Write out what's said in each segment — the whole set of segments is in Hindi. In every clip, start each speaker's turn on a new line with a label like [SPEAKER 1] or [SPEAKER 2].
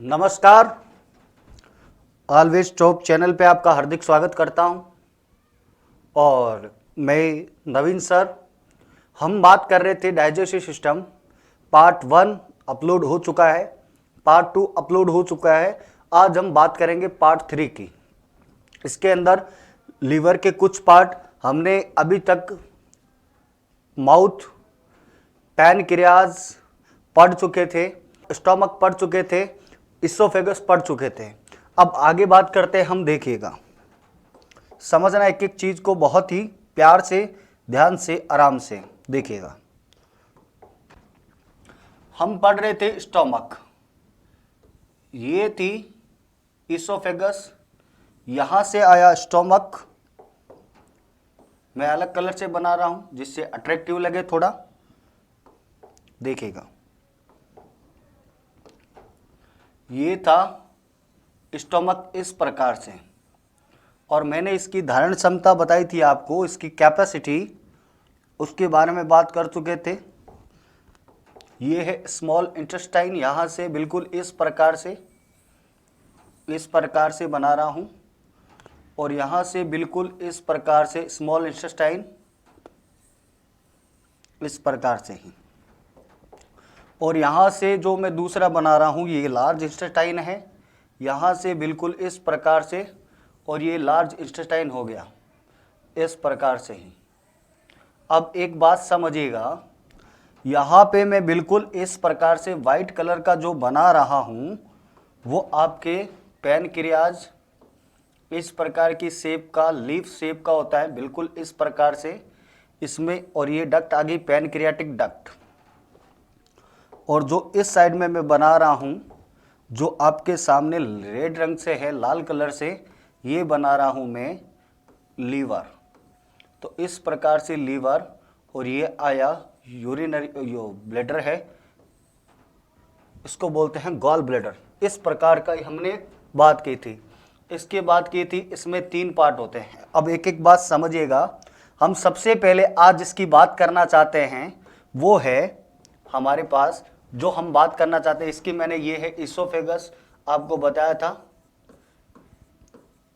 [SPEAKER 1] नमस्कार। ऑलवेज टॉप चैनल पे आपका हार्दिक स्वागत करता हूं और मैं नवीन सर। हम बात कर रहे थे डाइजेस्टिव सिस्टम। पार्ट 1 अपलोड हो चुका है, पार्ट 2 अपलोड हो चुका है। आज हम बात करेंगे पार्ट 3 की। इसके अंदर लीवर के कुछ पार्ट हमने अभी तक माउथ, पैनक्रियाज पढ़ चुके थे, स्टोमक पढ़ चुके थे, इसोफेगस पढ़ चुके थे। अब आगे बात करते हैं हम। देखिएगा, समझना एक एक चीज को बहुत ही प्यार से, ध्यान से, आराम से देखिएगा। हम पढ़ रहे थे स्टोमक, ये थी इसोफेगस, यहां से आया स्टोमक। मैं अलग कलर से बना रहा हूं जिससे अट्रैक्टिव लगे थोड़ा। देखिएगा, ये था स्टोमक इस प्रकार से, और मैंने इसकी धारण क्षमता बताई थी आपको, इसकी कैपेसिटी, उसके बारे में बात कर चुके थे। ये है स्मॉल इंटेस्टाइन, यहाँ से बिल्कुल इस प्रकार से बना रहा हूँ, और यहाँ से बिल्कुल इस प्रकार से स्मॉल इंटेस्टाइन, इस प्रकार से ही। और यहाँ से जो मैं दूसरा बना रहा हूँ ये लार्ज इंटेस्टाइन है, यहाँ से बिल्कुल इस प्रकार से, और ये लार्ज इंटेस्टाइन हो गया इस प्रकार से ही। अब एक बात समझिएगा, यहाँ पे मैं बिल्कुल इस प्रकार से वाइट कलर का जो बना रहा हूँ वो आपके पैनक्रियाज, इस प्रकार की शेप का, लीफ शेप का होता है, बिल्कुल इस प्रकार से इसमें। और ये डक्ट आ गई पैनक्रियाटिक डक्ट। और जो इस साइड में मैं बना रहा हूँ, जो आपके सामने रेड रंग से है, लाल कलर से, ये बना रहा हूँ मैं लीवर। तो इस प्रकार से लीवर, और ये आया यूरिनरी, यो ब्लैडर है, इसको बोलते हैं गॉल ब्लैडर। इस प्रकार का हमने बात की थी। इसके बाद की थी, इसमें 3 पार्ट होते हैं। अब एक एक बात समझिएगा। हम सबसे पहले आज जिसकी बात करना चाहते हैं वो है हमारे पास, जो हम बात करना चाहते हैं इसकी, मैंने ये है इसोफेगस आपको बताया था।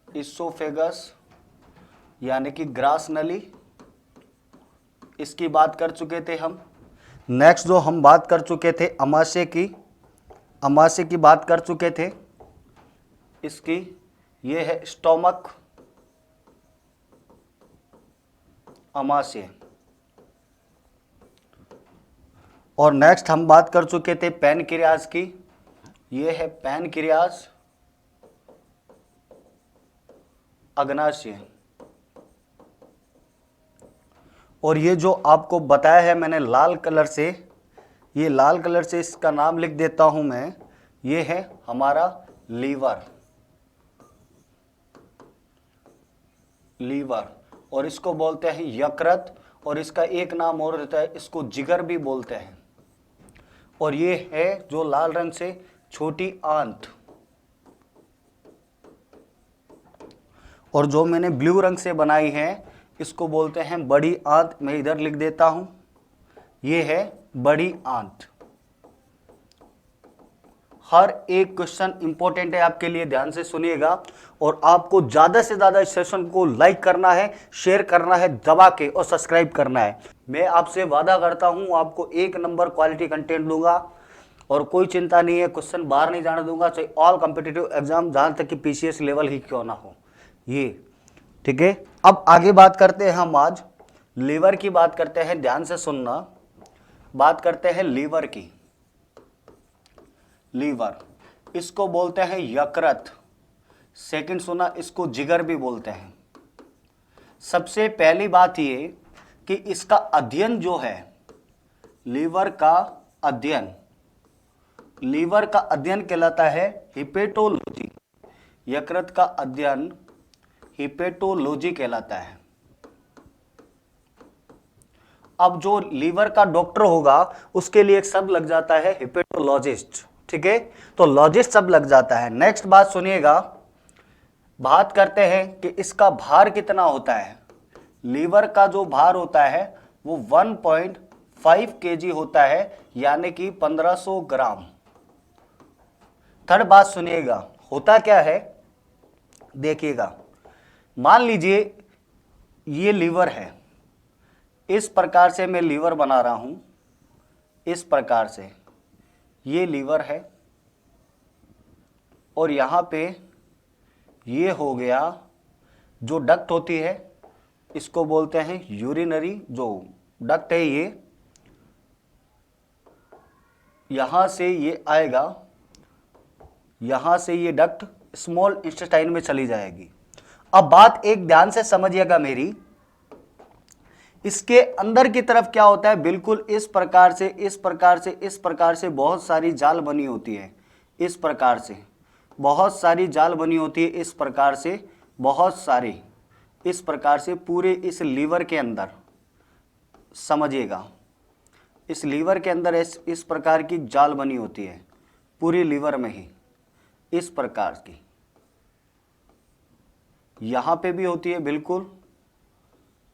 [SPEAKER 1] इसोफेगस यानी कि ग्रास नली, इसकी बात कर चुके थे हम। नेक्स्ट जो हम बात कर चुके थे अमाशय की बात कर चुके थे। इसकी ये है स्टोमक, अमाशय। और नेक्स्ट हम बात कर चुके थे पैनक्रियाज की, ये है पैनक्रियाज, अग्नाशय। और ये जो आपको बताया है मैंने लाल कलर से, ये लाल कलर से इसका नाम लिख देता हूं मैं, ये है हमारा लीवर। और इसको बोलते हैं यकृत, और इसका एक नाम और रहता है, इसको जिगर भी बोलते हैं। और ये है जो लाल रंग से छोटी आंत, और जो मैंने ब्लू रंग से बनाई है इसको बोलते हैं बड़ी आंत। मैं इधर लिख देता हूं, ये है बड़ी आंत। हर एक क्वेश्चन इंपॉर्टेंट है आपके लिए, ध्यान से सुनिएगा। और आपको ज्यादा से ज्यादा इस सेशन को लाइक करना है, शेयर करना है दबा के, और सब्सक्राइब करना है। मैं आपसे वादा करता हूं आपको 1 नंबर क्वालिटी कंटेंट दूंगा, और कोई चिंता नहीं है, क्वेश्चन बाहर नहीं जाने दूंगा, चाहे ऑल कॉम्पिटिटिव एग्जाम, जहां तक कि पीसीएस लेवल ही क्यों ना हो। ये ठीक है। अब आगे बात करते हैं हम, आज लीवर की बात करते हैं, ध्यान से सुनना। बात करते हैं लीवर की। लीवर, इसको बोलते हैं यकृत। सेकंड सुना, इसको जिगर भी बोलते हैं। सबसे पहली बात ये कि इसका अध्ययन जो है, लीवर का अध्ययन कहलाता है हिपेटोलॉजी। यकृत का अध्ययन हिपेटोलॉजी कहलाता है। अब जो लीवर का डॉक्टर होगा उसके लिए एक शब्द लग जाता है हिपेटोलॉजिस्ट, ठीक है। तो लॉजिस्ट शब्द लग जाता है। नेक्स्ट बात सुनिएगा, बात करते हैं कि इसका भार कितना होता है। लीवर का जो भार होता है वो 1.5 kg होता है, यानी कि 1500 ग्राम। थर्ड बात सुनिएगा, होता क्या है देखिएगा, मान लीजिए ये लीवर है, इस प्रकार से मैं लीवर बना रहा हूं, इस प्रकार से ये लीवर है, और यहां पे ये हो गया जो डक्ट होती है, इसको बोलते हैं यूरिनरी, जो डक्ट है ये यहां से ये आएगा, यहां से ये डक्ट स्मॉल इंटेस्टाइन में चली जाएगी। अब बात एक ध्यान से समझिएगा मेरी, इसके अंदर की तरफ क्या होता है, बिल्कुल इस प्रकार से इस प्रकार से इस प्रकार से बहुत सारी जाल बनी होती है, इस प्रकार से बहुत सारी जाल बनी होती है, इस प्रकार से बहुत सारी, इस प्रकार से पूरे इस लीवर के अंदर समझिएगा, इस लीवर के अंदर इस प्रकार की जाल बनी होती है पूरी लीवर में ही, इस प्रकार की यहां पे भी होती है, बिल्कुल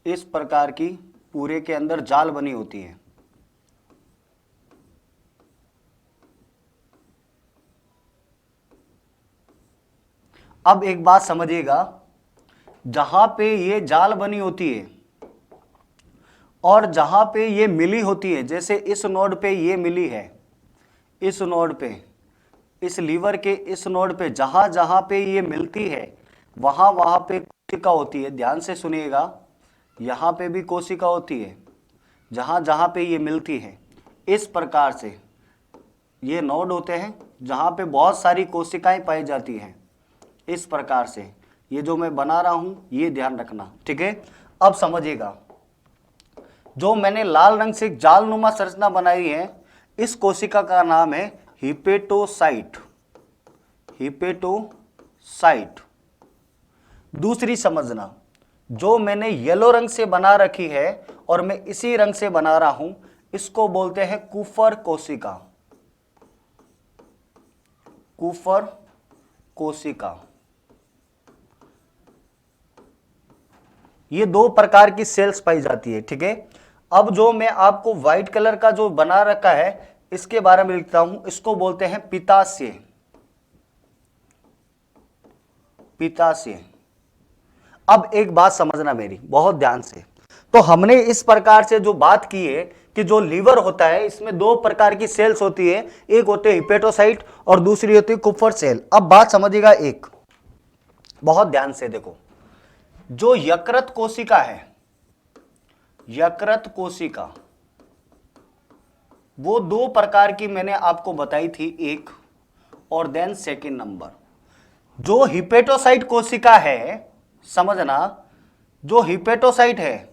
[SPEAKER 1] इस प्रकार की पूरे के अंदर जाल बनी होती है। अब एक बात समझिएगा, जहां पे ये जाल बनी होती है और जहां पे ये मिली होती है, जैसे इस नोड पे ये मिली है, इस नोड पे, इस लीवर के इस नोड पे जहां जहां पे ये मिलती है वहां वहां पे कोशिका होती है। ध्यान से सुनिएगा, यहां पे भी कोशिका होती है, जहां जहां पे ये मिलती है इस प्रकार से ये नोड होते हैं जहां पे बहुत सारी कोशिकाएं पाई जाती हैं, इस प्रकार से ये जो मैं बना रहा हूं ये ध्यान रखना, ठीक है। अब समझिएगा, जो मैंने लाल रंग से जालनुमा संरचना बनाई है, इस कोशिका का नाम है हिपेटोसाइट, हिपेटोसाइट। दूसरी समझना, जो मैंने येलो रंग से बना रखी है और मैं इसी रंग से बना रहा हूं, इसको बोलते हैं कुफर कोशिका, कुफर कोशिका। ये दो प्रकार की सेल्स पाई जाती है, ठीक है। अब जो मैं आपको व्हाइट कलर का जो बना रखा है इसके बारे में लिखता हूं, इसको बोलते हैं पित्ताशय, पित्ताशय। अब एक बात समझना मेरी बहुत ध्यान से, तो हमने इस प्रकार से जो बात की है कि जो लीवर होता है इसमें दो प्रकार की सेल्स होती है, एक होते हैं हिपेटोसाइट और दूसरी होती है कुफर सेल। अब बात समझिएगा, एक बहुत ध्यान से देखो, जो यकृत कोशिका है, यकृत कोशिका वो दो प्रकार की मैंने आपको बताई थी, एक और देन सेकंड नंबर, जो हिपेटोसाइट कोशिका है, समझना, जो हिपेटोसाइट है,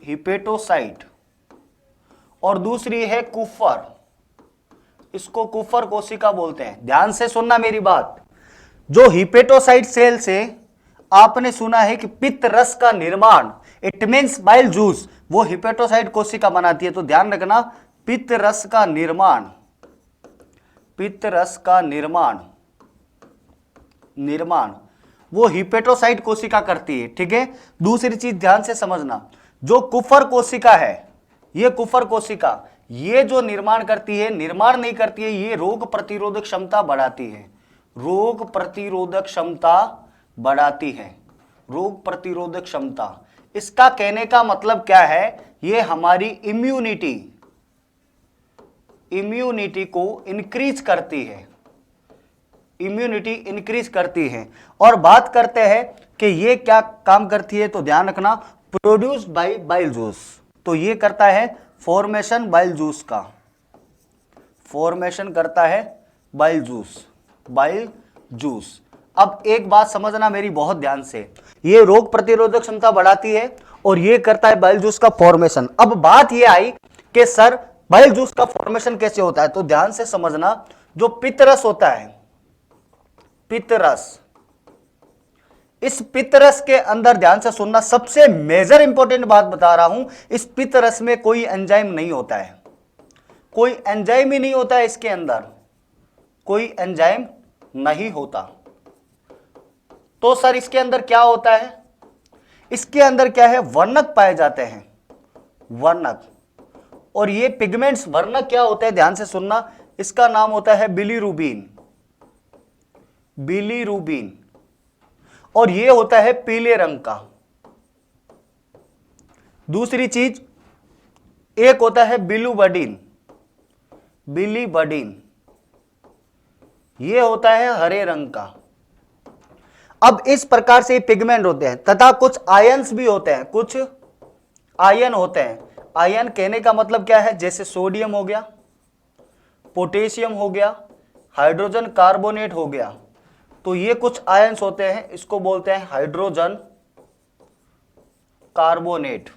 [SPEAKER 1] हिपेटोसाइट, और दूसरी है कुफर, इसको कुफर कोशिका बोलते हैं। ध्यान से सुनना मेरी बात, जो हिपेटोसाइट सेल से आपने सुना है कि पित्त रस का निर्माण, इट मीन्स बाइल जूस, वो हिपेटोसाइट कोशिका बनाती है। तो ध्यान रखना, पित्त रस का निर्माण, पित्त रस का निर्माण वो हिपेटोसाइट कोशिका करती है, ठीक है। दूसरी चीज ध्यान से समझना, जो कुफर कोशिका है, ये कुफर कोशिका ये जो निर्माण करती है, निर्माण नहीं करती है, ये रोग प्रतिरोधक क्षमता बढ़ाती है, रोग प्रतिरोधक क्षमता बढ़ाती है, रोग प्रतिरोधक क्षमता। इसका कहने का मतलब क्या है, ये हमारी इम्यूनिटी को इंक्रीज करती है, इम्यूनिटी इंक्रीज करती है। और बात करते हैं कि ये क्या काम करती है, तो ध्यान रखना, प्रोड्यूस्ड बाय बाइल जूस, तो ये करता है फॉर्मेशन बाइल जूस का, फॉर्मेशन करता है बाइल जूस, बाइल जूस। अब एक बात समझना मेरी बहुत ध्यान से, ये रोग प्रतिरोधक क्षमता बढ़ाती है और ये करता है बाइल जूस का फॉर्मेशन। अब बात ये आई कि सर बाइल जूस का फॉर्मेशन कैसे होता है, तो ध्यान से समझना, जो पित्तरस होता है, पित्तरस, इस पित्तरस के अंदर ध्यान से सुनना, सबसे मेजर इंपॉर्टेंट बात बता रहा हूं, इस पित्तरस में कोई एंजाइम नहीं होता है, कोई एंजाइम ही नहीं होता है, इसके अंदर कोई एंजाइम नहीं होता। तो सर इसके अंदर क्या होता है, इसके अंदर क्या है, वर्णक पाए जाते हैं, वर्णक। और ये पिगमेंट्स, वर्णक क्या होते हैं, ध्यान से सुनना, इसका नाम होता है बिलीरुबिन, बिलीरुबिन, और ये होता है पीले रंग का। दूसरी चीज एक होता है बिलुबडिन, बिलीबडिन, ये होता है हरे रंग का। अब इस प्रकार से पिगमेंट होते हैं तथा कुछ आयंस भी होते हैं, कुछ आयन होते हैं। आयन कहने का मतलब क्या है, जैसे सोडियम हो गया, पोटेशियम हो गया, हाइड्रोजन कार्बोनेट हो गया, तो ये कुछ आयंस होते हैं, इसको बोलते हैं हाइड्रोजन कार्बोनेट,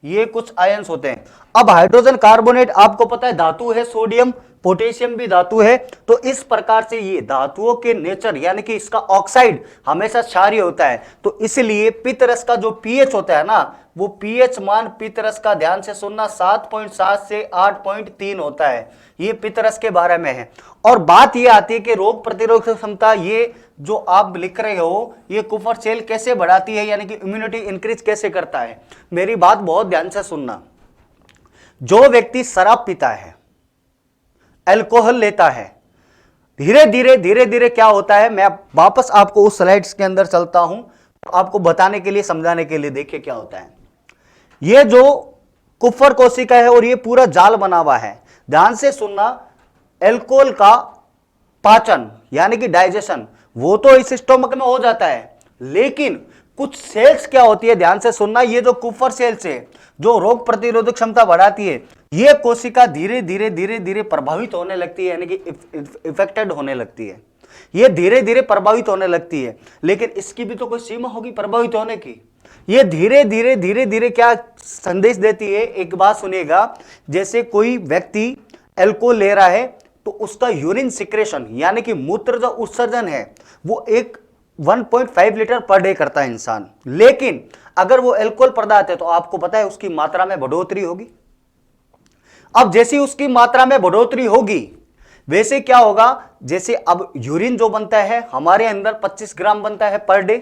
[SPEAKER 1] ये कुछ आयंस होते हैं। अब हाइड्रोजन कार्बोनेट आपको पता है धातु है, सोडियम पोटेशियम भी धातु है, तो इस प्रकार से ये धातुओं के नेचर यानी कि इसका ऑक्साइड हमेशा क्षारीय होता है, तो इसलिए पित्तरस का जो पीएच होता है ना, वो पीएच मान पित्तरस का ध्यान से सुनना 7.7 से 8.3 होता है, ये पित्तरस के बारे में है। और बात ये आती है कि रोग प्रतिरोधक क्षमता, ये जो आप लिख रहे हो, ये कुफर सेल कैसे बढ़ाती है, यानी कि इम्यूनिटी इंक्रीज कैसे करता है। मेरी बात बहुत ध्यान से सुनना, जो व्यक्ति शराब पीता है, अल्कोहल लेता है, धीरे धीरे क्या होता है, मैं वापस आपको उस स्लाइड्स के अंदर चलता हूं आपको बताने के लिए, समझाने के लिए। देखिए क्या होता है, ये जो कुफर कोशिका है और ये पूरा जाल बना हुआ है, ध्यान से सुनना। अल्कोहल का पाचन यानी कि डाइजेशन वो तो इस स्टोमक में हो जाता है, लेकिन कुछ सेल्स क्या होती है, ध्यान से सुनना, ये जो कुफर सेल्स है जो रोग प्रतिरोधक क्षमता बढ़ाती है, ये कोशिका धीरे धीरे प्रभावित होने लगती है, यानी कि इफेक्टेड होने लगती है, ये धीरे धीरे प्रभावित होने लगती है। लेकिन इसकी भी तो कोई सीमा होगी प्रभावित होने की। ये धीरे धीरे क्या संदेश देती है, एक बात सुनिएगा, जैसे कोई व्यक्ति अल्कोहल ले रहा है तो उसका यूरिन सिक्रेशन यानी कि मूत्र जो उत्सर्जन है वो 1.5 लीटर पर डे करता है इंसान, लेकिन अगर वो अल्कोहल पदार्थ है तो आपको पता है उसकी मात्रा में बढ़ोतरी होगी। अब जैसी उसकी मात्रा में बढ़ोतरी होगी वैसे क्या होगा, जैसे अब यूरिन जो बनता है हमारे अंदर 25 ग्राम बनता है पर डे,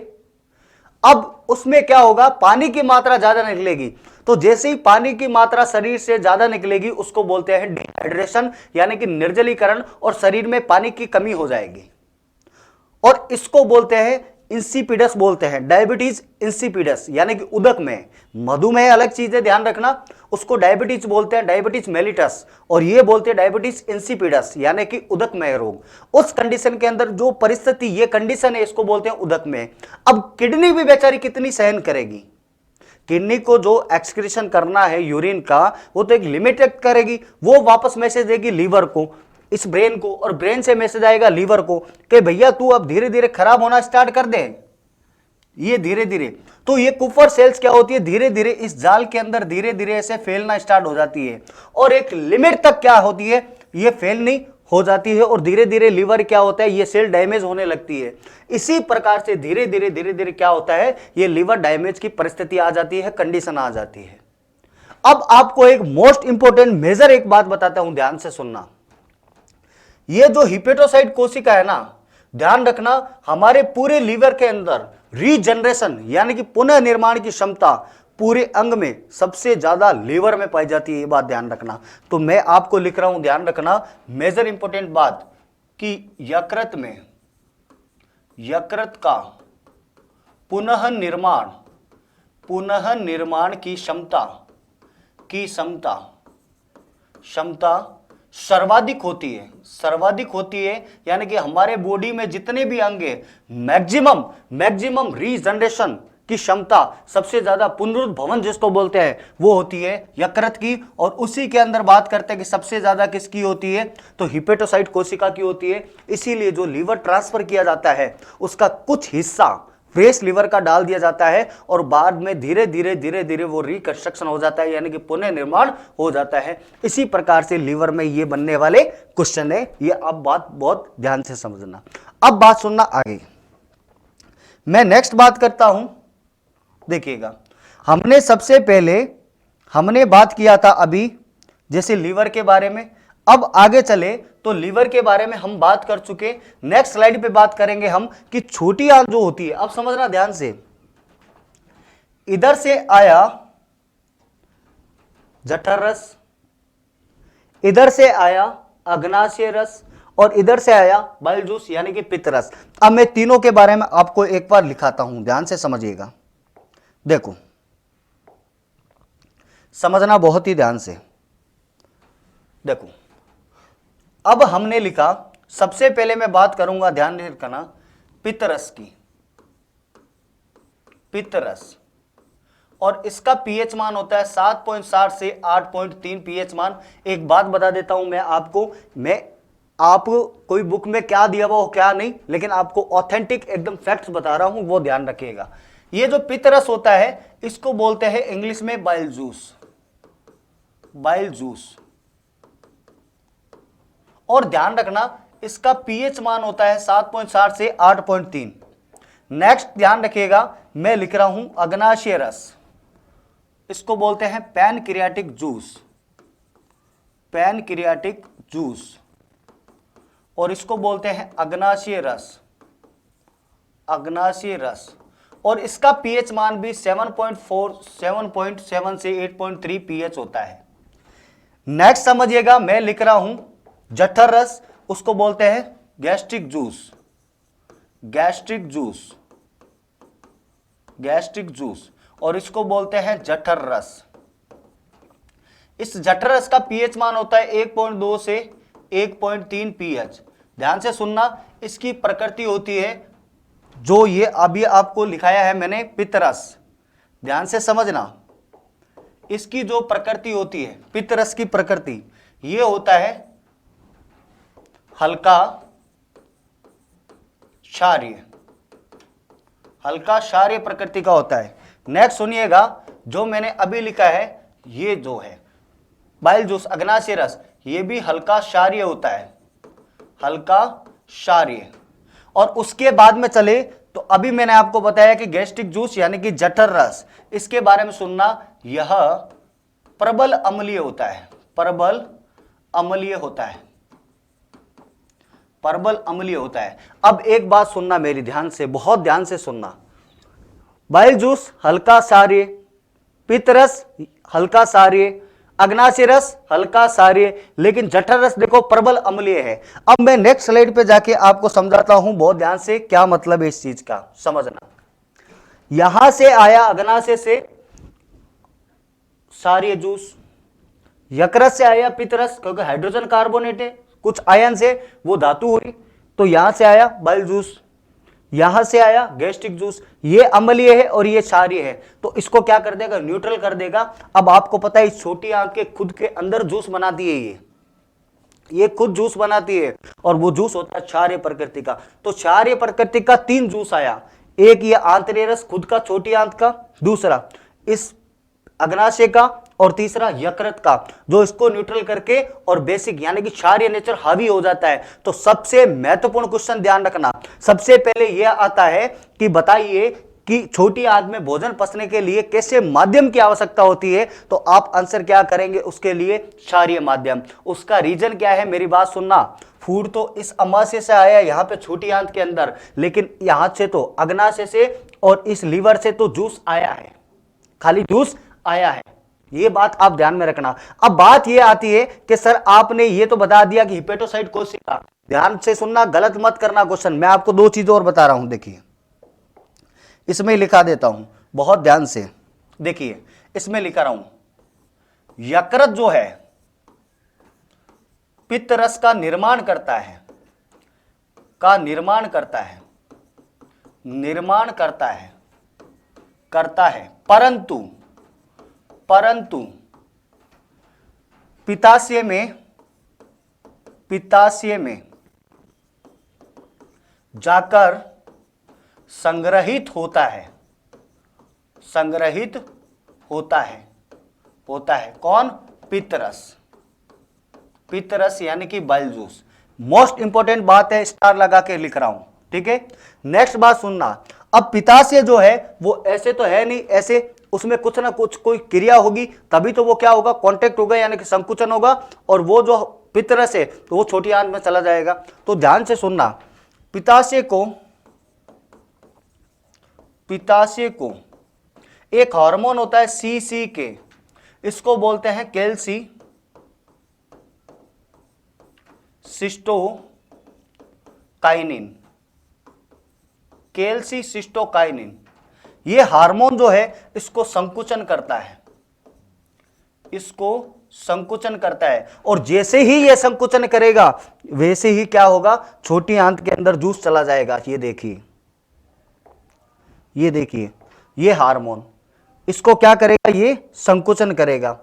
[SPEAKER 1] अब उसमें क्या होगा, पानी की मात्रा ज्यादा निकलेगी, तो जैसे ही पानी की मात्रा शरीर से ज्यादा निकलेगी उसको बोलते हैं डिहाइड्रेशन यानी कि निर्जलीकरण, और शरीर में पानी की कमी हो जाएगी, और इसको बोलते हैं इंसिपिडस, बोलते हैं डायबिटीज इंसिपिडस यानी कि उदक में। मधुमेह अलग चीज है, ध्यान रखना, उसको डायबिटीज बोलते हैं, डायबिटीज मेलिटस, और ये बोलते हैं डायबिटीज इंसिपिडस यानी कि उदकमय रोग। उस कंडीशन के अंदर जो परिस्थिति, ये कंडीशन है, इसको बोलते हैं उदकमय। अब किडनी भी बेचारी कितनी सहन करेगी, किडनी को जो एक्सक्रीशन करना है यूरिन का वो तो एक लिमिट तक करेगी, वो वापस मैसेज देगी लीवर को, इस ब्रेन को, और ब्रेन से मैसेज आएगा लीवर को कि भैया तू अब धीरे धीरे खराब होना स्टार्ट कर दे, ये धीरे धीरे। तो ये कुफर सेल्स क्या होती है, धीरे धीरे इस जाल के अंदर धीरे धीरे ऐसे फैलना स्टार्ट हो जाती है, और एक लिमिट तक क्या होती है, ये फैलनी हो जाती है, और धीरे धीरे लीवर क्या होता है, ये सेल डैमेज होने लगती है। इसी प्रकार से धीरे धीरे क्या होता है, ये लीवर डैमेज की परिस्थिति आ जाती है, कंडीशन आ जाती है। अब आपको एक मोस्ट इंपोर्टेंट मेजर एक बात बताता हूं, ध्यान से सुनना। ये जो हिपेटोसाइट कोशिका है ना, ध्यान रखना, हमारे पूरे लीवर के अंदर रीजनरेशन यानी कि पुनः निर्माण की क्षमता पूरे अंग में सबसे ज्यादा लीवर में पाई जाती है, ये बात ध्यान रखना। तो मैं आपको लिख रहा हूं, ध्यान रखना, मेजर इंपोर्टेंट बात कि यकृत का पुनः निर्माण की क्षमता सर्वाधिक होती है, यानी कि हमारे बॉडी में जितने भी अंग है मैक्सिमम रीजनरेशन की क्षमता सबसे ज्यादा, पुनरुद्भवन जिसको बोलते हैं, वो होती है यकृत की। और उसी के अंदर बात करते हैं कि सबसे ज्यादा किसकी होती है, तो हिपेटोसाइट कोशिका की होती है। इसीलिए जो लीवर ट्रांसफर किया जाता है उसका कुछ हिस्सा फ्रेश लीवर का डाल दिया जाता है, और बाद में धीरे धीरे वो रिकंस्ट्रक्शन हो जाता है, यानी कि पुनः निर्माण हो जाता है। इसी प्रकार से लीवर में ये बनने वाले क्वेश्चन है, ये आप बात बहुत ध्यान से समझना। अब बात सुनना आगे, मैं नेक्स्ट बात करता हूं। देखिएगा, हमने सबसे पहले बात किया था अभी जैसे लीवर के बारे में, अब आगे चले तो लीवर के बारे में हम बात कर चुके। नेक्स्ट स्लाइड पे बात करेंगे हम कि छोटी आंत जो होती है, अब समझना ध्यान से, इधर से आया जठर रस, इधर से आया अग्नाशय रस और इधर से आया बाइल जूस यानी कि पित्त रस। अब मैं तीनों के बारे में आपको एक बार लिखाता हूं, ध्यान से समझिएगा। देखो, समझना बहुत ही ध्यान से। देखो, अब हमने लिखा, सबसे पहले मैं बात करूंगा, ध्यान रखना, पित्त रस की। पित्त रस, और इसका पीएच मान होता है 7.7 से 8.3 पीएच मान। एक बात बता देता हूं मैं आपको, आप कोई बुक में क्या दिया हुआ हो क्या नहीं, लेकिन आपको ऑथेंटिक एकदम फैक्ट्स बता रहा हूं, वो ध्यान रखिएगा। ये जो पित्त रस होता है इसको बोलते हैं इंग्लिश में बाइल जूस। Bile juice. और ध्यान रखना इसका पीएच मान होता है 7.7 से 8.3। नेक्स्ट ध्यान रखिएगा, मैं लिख रहा हूं अग्नाशय रस, इसको बोलते हैं पैनक्रियाटिक जूस। Pancreatic juice. और इसको बोलते हैं अग्नाशय रस। अग्नाशय रस। और इसका पीएच मान भी 7.4 7.7 से 8.3 पीएच होता है। नेक्स्ट समझिएगा, मैं लिख रहा हूं जठर रस, उसको बोलते हैं gastric juice. Gastric juice. Gastric juice. और इसको बोलते हैं जठर रस। इस जठर रस का पीएच मान होता है 1.2 से 1.3 पीएच। ध्यान से सुनना, इसकी प्रकृति होती है जो ये अभी आपको लिखाया है मैंने, पित्त रस। ध्यान से समझना, इसकी जो प्रकृति होती है, पित्त रस की प्रकृति, ये होता है हल्का क्षारीय। हल्का क्षारीय प्रकृति का होता है। नेक्स्ट सुनिएगा, जो मैंने अभी लिखा है, ये जो है बाइल जूस अग्नाशय रस, ये भी हल्का क्षारीय होता है। हल्का क्षारीय। और उसके बाद में चले तो अभी मैंने आपको बताया कि गैस्ट्रिक जूस यानी कि जठर रस, इसके बारे में सुनना, यह प्रबल अम्लीय होता है। प्रबल अम्लीय होता है। प्रबल अम्लीय होता है। अब एक बात सुनना मेरी, ध्यान से, बहुत ध्यान से सुनना। बाइल जूस हल्का क्षारीय, पित्त रस हल्का क्षारीय, अग्नाशय रस हल्का क्षारीय, लेकिन जठर रस देखो प्रबल अम्लीय है। अब मैं नेक्स्ट स्लाइड पे जाके आपको समझाता हूं, बहुत ध्यान से, क्या मतलब है इस चीज का, समझना। यहां से आया अग्नाशय से क्षारीय जूस, यकृत से आया पित्त रस, क्योंकि हाइड्रोजन कार्बोनेट है, कुछ आयन से वो धातु हुई, तो यहां से आया बाइल जूस, यहां से आया गैस्ट्रिक जूस। ये अम्लीय है और ये क्षारीय है, तो इसको क्या कर देगा, न्यूट्रल कर देगा। अब आपको पता है, छोटी आंत के खुद के अंदर जूस बनाती है, ये खुद जूस बनाती है, और वो जूस होता है क्षारीय प्रकृति का। तो क्षारीय प्रकृति का 3 जूस आया, एक ये आंतरिक रस खुद का, छोटी आंत का, दूसरा इस अग्नाशय का, और तीसरा यकृत का, जो इसको न्यूट्रल करके और बेसिक यानी कि क्षारीय नेचर हावी हो जाता है। तो सबसे महत्वपूर्ण क्वेश्चन ध्यान रखना, सबसे पहले यह आता है कि बताइए कि छोटी आंत में भोजन पचने के लिए कैसे माध्यम की आवश्यकता होती है, तो आप आंसर क्या करेंगे उसके लिए, क्षारीय माध्यम। उसका रीजन क्या है, मेरी बात सुनना, फूड तो इस अमाशय से आया यहां पे छोटी आंत के अंदर, लेकिन यहां से तो अग्नाशय से और इस लीवर से तो जूस आया है, खाली जूस आया है, ये बात आप ध्यान में रखना। अब बात ये आती है कि सर आपने ये तो बता दिया कि हिपेटोसाइट कोशिका, ध्यान से सुनना, गलत मत करना क्वेश्चन, मैं आपको 2 चीजें और बता रहा हूं, देखिए इसमें लिखा देता हूं, बहुत ध्यान से देखिए, इसमें लिखा रहा हूं, यकृत जो है पित्त रस का निर्माण करता है, निर्माण करता है, परंतु पित्ताशय में जाकर संग्रहित होता है कौन, पित्त रस यानी कि बाइल जूस। मोस्ट इंपॉर्टेंट बात है, स्टार लगा के लिख रहा हूं, ठीक है। नेक्स्ट बात सुनना, अब पित्ताशय जो है वो ऐसे तो है नहीं, ऐसे उसमें कुछ ना कुछ कोई क्रिया होगी, तभी तो वो क्या होगा, कांटेक्ट होगा यानी कि संकुचन होगा, और वो जो पित्त रस है तो वो छोटी आंत में चला जाएगा। तो ध्यान से सुनना, पित्ताशय को एक हार्मोन होता है CCK, इसको बोलते हैं कैल्सीसिस्टोकाइनिन, कैल्सीसिस्टोकाइनिन, ये हार्मोन जो है इसको संकुचन करता है, इसको संकुचन करता है। और जैसे ही ये संकुचन करेगा वैसे ही क्या होगा, छोटी आंत के अंदर जूस चला जाएगा। ये देखिए, ये देखिए, ये हार्मोन इसको क्या करेगा, ये संकुचन करेगा,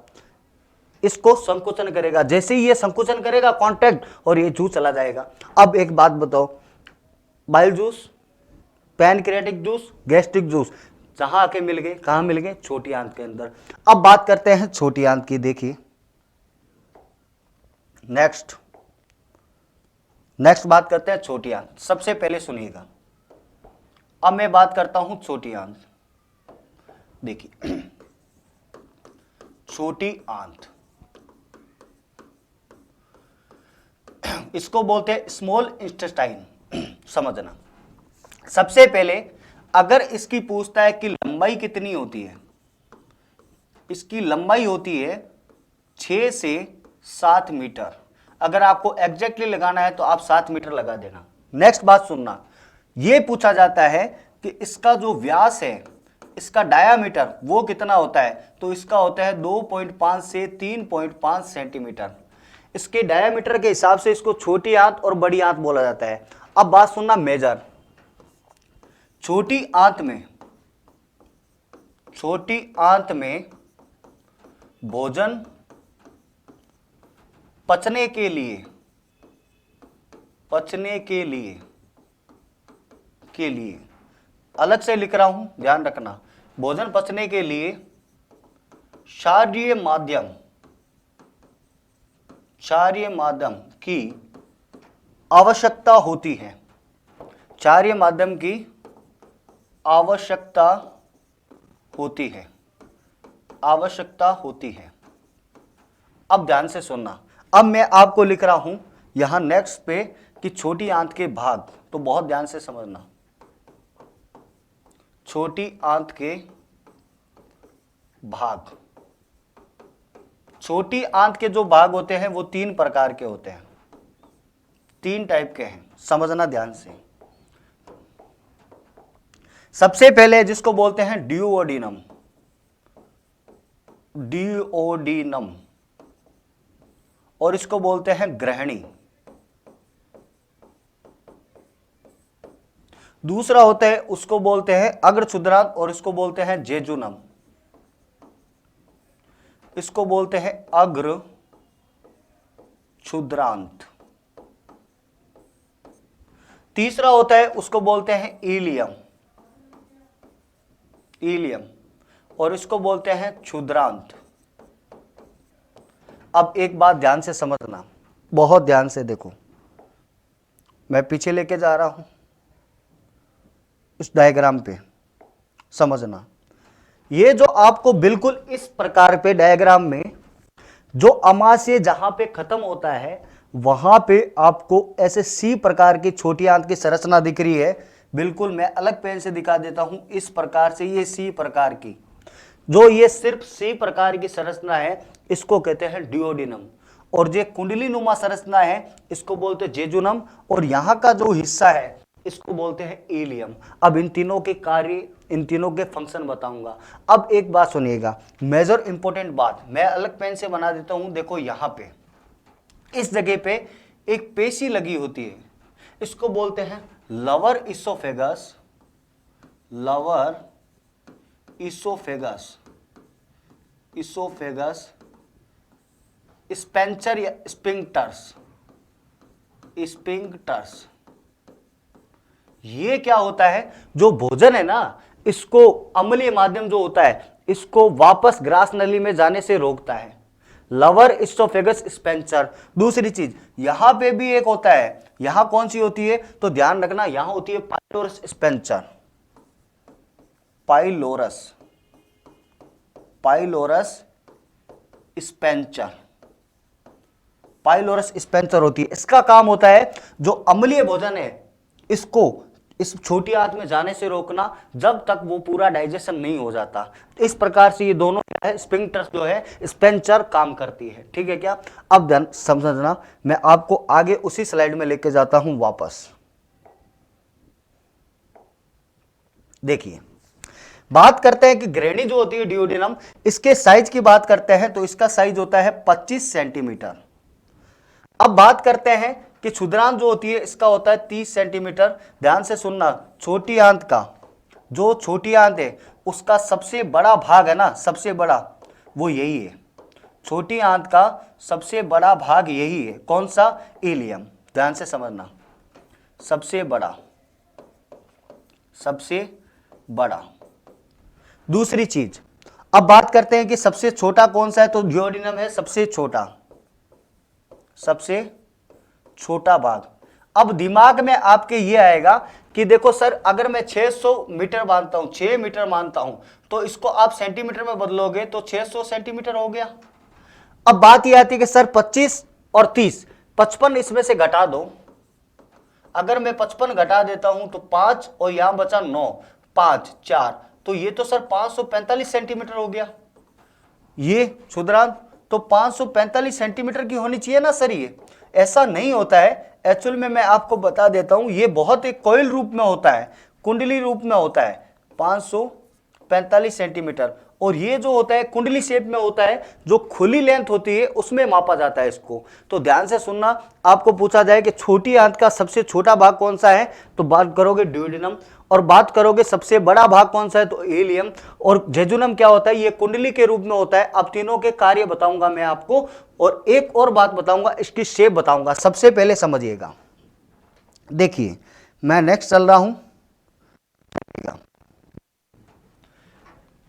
[SPEAKER 1] इसको संकुचन करेगा। जैसे ही ये संकुचन करेगा कांटेक्ट, और ये जूस चला जाएगा। अब एक बात बताओ, bile juice, pancreatic juice, gastric juice जहां आके मिल गए, कहां मिल गए, छोटी आंत के अंदर। अब बात करते हैं छोटी आंत की। देखिए नेक्स्ट बात करते हैं छोटी आंत। सबसे पहले सुनिएगा, अब मैं बात करता हूं छोटी आंत। देखिए छोटी आंत, इसको बोलते हैं स्मॉल इंटेस्टाइन। समझना, सबसे पहले अगर इसकी पूछता है कि लंबाई कितनी होती है, इसकी लंबाई होती है 6 से 7 मीटर। अगर आपको एग्जैक्टली लगाना है तो आप 7 मीटर लगा देना। नेक्स्ट बात सुनना, यह पूछा जाता है कि इसका जो व्यास है, इसका डायामीटर वो कितना होता है, तो इसका होता है 2.5 से 3.5 सेंटीमीटर। इसके डायामीटर के हिसाब से इसको छोटी आंत और बड़ी आंत बोला जाता है। अब बात सुनना मेजर, छोटी आंत में भोजन पचने के लिए अलग से लिख रहा हूं, ध्यान रखना, भोजन पचने के लिए क्षारीय माध्यम की आवश्यकता होती है। क्षारीय माध्यम की आवश्यकता होती है। अब ध्यान से सुनना, अब मैं आपको लिख रहा हूं यहां नेक्स्ट पे कि छोटी आंत के भाग, तो बहुत ध्यान से समझना। छोटी आंत के भाग, छोटी आंत के जो भाग होते हैं वो 3 प्रकार के होते हैं, 3 टाइप के हैं, समझना ध्यान से। सबसे पहले जिसको बोलते हैं ड्यूओडिनम, और इसको बोलते हैं ग्रहणी। दूसरा होता है, उसको बोलते हैं अग्र क्षुद्रांत, और इसको बोलते हैं जेजुनम, इसको बोलते हैं अग्र क्षुद्रांत। तीसरा होता है, उसको बोलते हैं इलियम, और इसको बोलते हैं क्षुद्रांत। अब एक बात ध्यान से समझना, बहुत ध्यान से देखो, मैं पीछे लेके जा रहा हूं इस डायग्राम पे, समझना। ये जो आपको बिल्कुल इस प्रकार पे डायग्राम में जो अमाशय जहां पे खत्म होता है वहां पे आपको ऐसे सी प्रकार की छोटी आंत की संरचना दिख रही है। बिल्कुल मैं अलग पेन से दिखा देता हूं, इस प्रकार से ये सी प्रकार की, जो ये सिर्फ सी प्रकार की संरचना है, इसको कहते हैं ड्यूओडिनम। और जो कुंडली नुमा संरचना है इसको बोलते हैं जेजुनम, और यहां का जो हिस्सा है इसको बोलते हैं इलियम। अब इन तीनों के कार्य, इन तीनों के फंक्शन बताऊंगा। अब एक बात सुनिएगा, मेजर इंपॉर्टेंट बात, मैं अलग पेन से बना देता हूं। देखो यहां पे इस जगह पे एक पेशी लगी होती है, इसको बोलते हैं लवर इसोफेगस, स्पेंचर या स्पिंक्टर्स। ये क्या होता है, जो भोजन है ना, इसको अम्लीय माध्यम जो होता है इसको वापस ग्रास नली में जाने से रोकता है, लवर इसोफेगस स्पेंचर। दूसरी चीज यहां पे भी एक होता है, यहां कौन सी होती है, तो ध्यान रखना, यहां होती है पाइलोरस स्पेंचर, पाइलोरस स्पेंचर होती है। इसका काम होता है जो अम्लीय भोजन है इसको इस छोटी आंत में जाने से रोकना जब तक वो पूरा डाइजेशन नहीं हो जाता। तो इस प्रकार से ये दोनों क्या है, स्फिंक्टर्स जो है, स्पेंचर काम करती है। ठीक है क्या? अब ध्यान समझना, मैं आपको आगे उसी स्लाइड में लेके जाता हूं वापस। देखिए, बात करते हैं कि ग्रेनी जो होती है डिओडिनम, इसके साइज की बात करते हैं तो इसका साइज होता है 25 सेंटीमीटर। अब बात करते हैं कि क्षुद्रांत जो होती है इसका होता है 30 सेंटीमीटर। ध्यान से सुनना, छोटी आंत का, जो छोटी आंत है उसका सबसे बड़ा भाग है ना, सबसे बड़ा वो यही है। छोटी आंत का सबसे बड़ा भाग यही है। कौन सा? इलियम। ध्यान से समझना, सबसे बड़ा, सबसे बड़ा। दूसरी चीज, अब बात करते हैं कि सबसे छोटा कौन सा है, तो डिओडिनम है सबसे छोटा, सबसे छोटा भाग। अब दिमाग में आपके ये आएगा कि देखो सर, अगर मैं 600 मीटर मानता हूं, 6 मीटर मानता हूं, तो इसको आप सेंटीमीटर में बदलोगे तो 600 सेंटीमीटर हो गया। अब बात ये आती है कि सर 25 और 30, 55 इसमें से घटा दो। अगर मैं 55 घटा देता हूं तो 5 और यहां बचा 9, 5 4, तो ये तो सर 545 सेंटीमीटर हो गया। ये क्षुद्रांत तो 545 सेंटीमीटर की होनी चाहिए ना सर। ये ऐसा नहीं होता है एक्चुअल में, मैं आपको बता देता हूं, ये बहुत एक कॉइल रूप में होता है, कुंडली रूप में होता है 545 सेंटीमीटर। और ये जो होता है कुंडली शेप में होता है, जो खुली लेंथ होती है उसमें मापा जाता है इसको। तो ध्यान से सुनना, आपको पूछा जाए कि छोटी आंत का सबसे छोटा भाग कौन सा है, तो बात करोगे ड्यूडेनम। और बात करोगे सबसे बड़ा भाग कौन सा है, तो इलियम। और जेजुनम क्या होता है, ये कुंडली के रूप में होता है। अब तीनों के कार्य बताऊंगा मैं आपको, और एक और बात बताऊंगा, इसकी शेप बताऊंगा। सबसे पहले समझिएगा, देखिए मैं नेक्स्ट चल रहा हूं।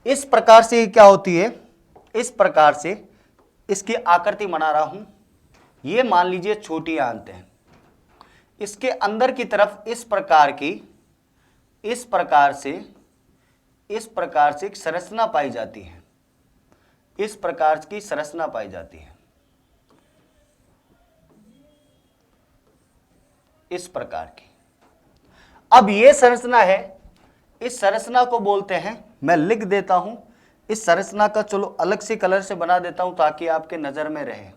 [SPEAKER 1] इस प्रकार से क्या होती है, इस प्रकार से इसकी आकृति बना रहा हूं। ये मान लीजिए छोटी आंत है, इसके अंदर की तरफ इस प्रकार की, इस प्रकार से एक संरचना पाई जाती है, इस प्रकार की संरचना पाई जाती है, इस प्रकार की। अब ये संरचना है, इस संरचना को बोलते हैं, मैं लिख देता हूं इस संरचना का, चलो अलग से कलर से बना देता हूं ताकि आपके नजर में रहे।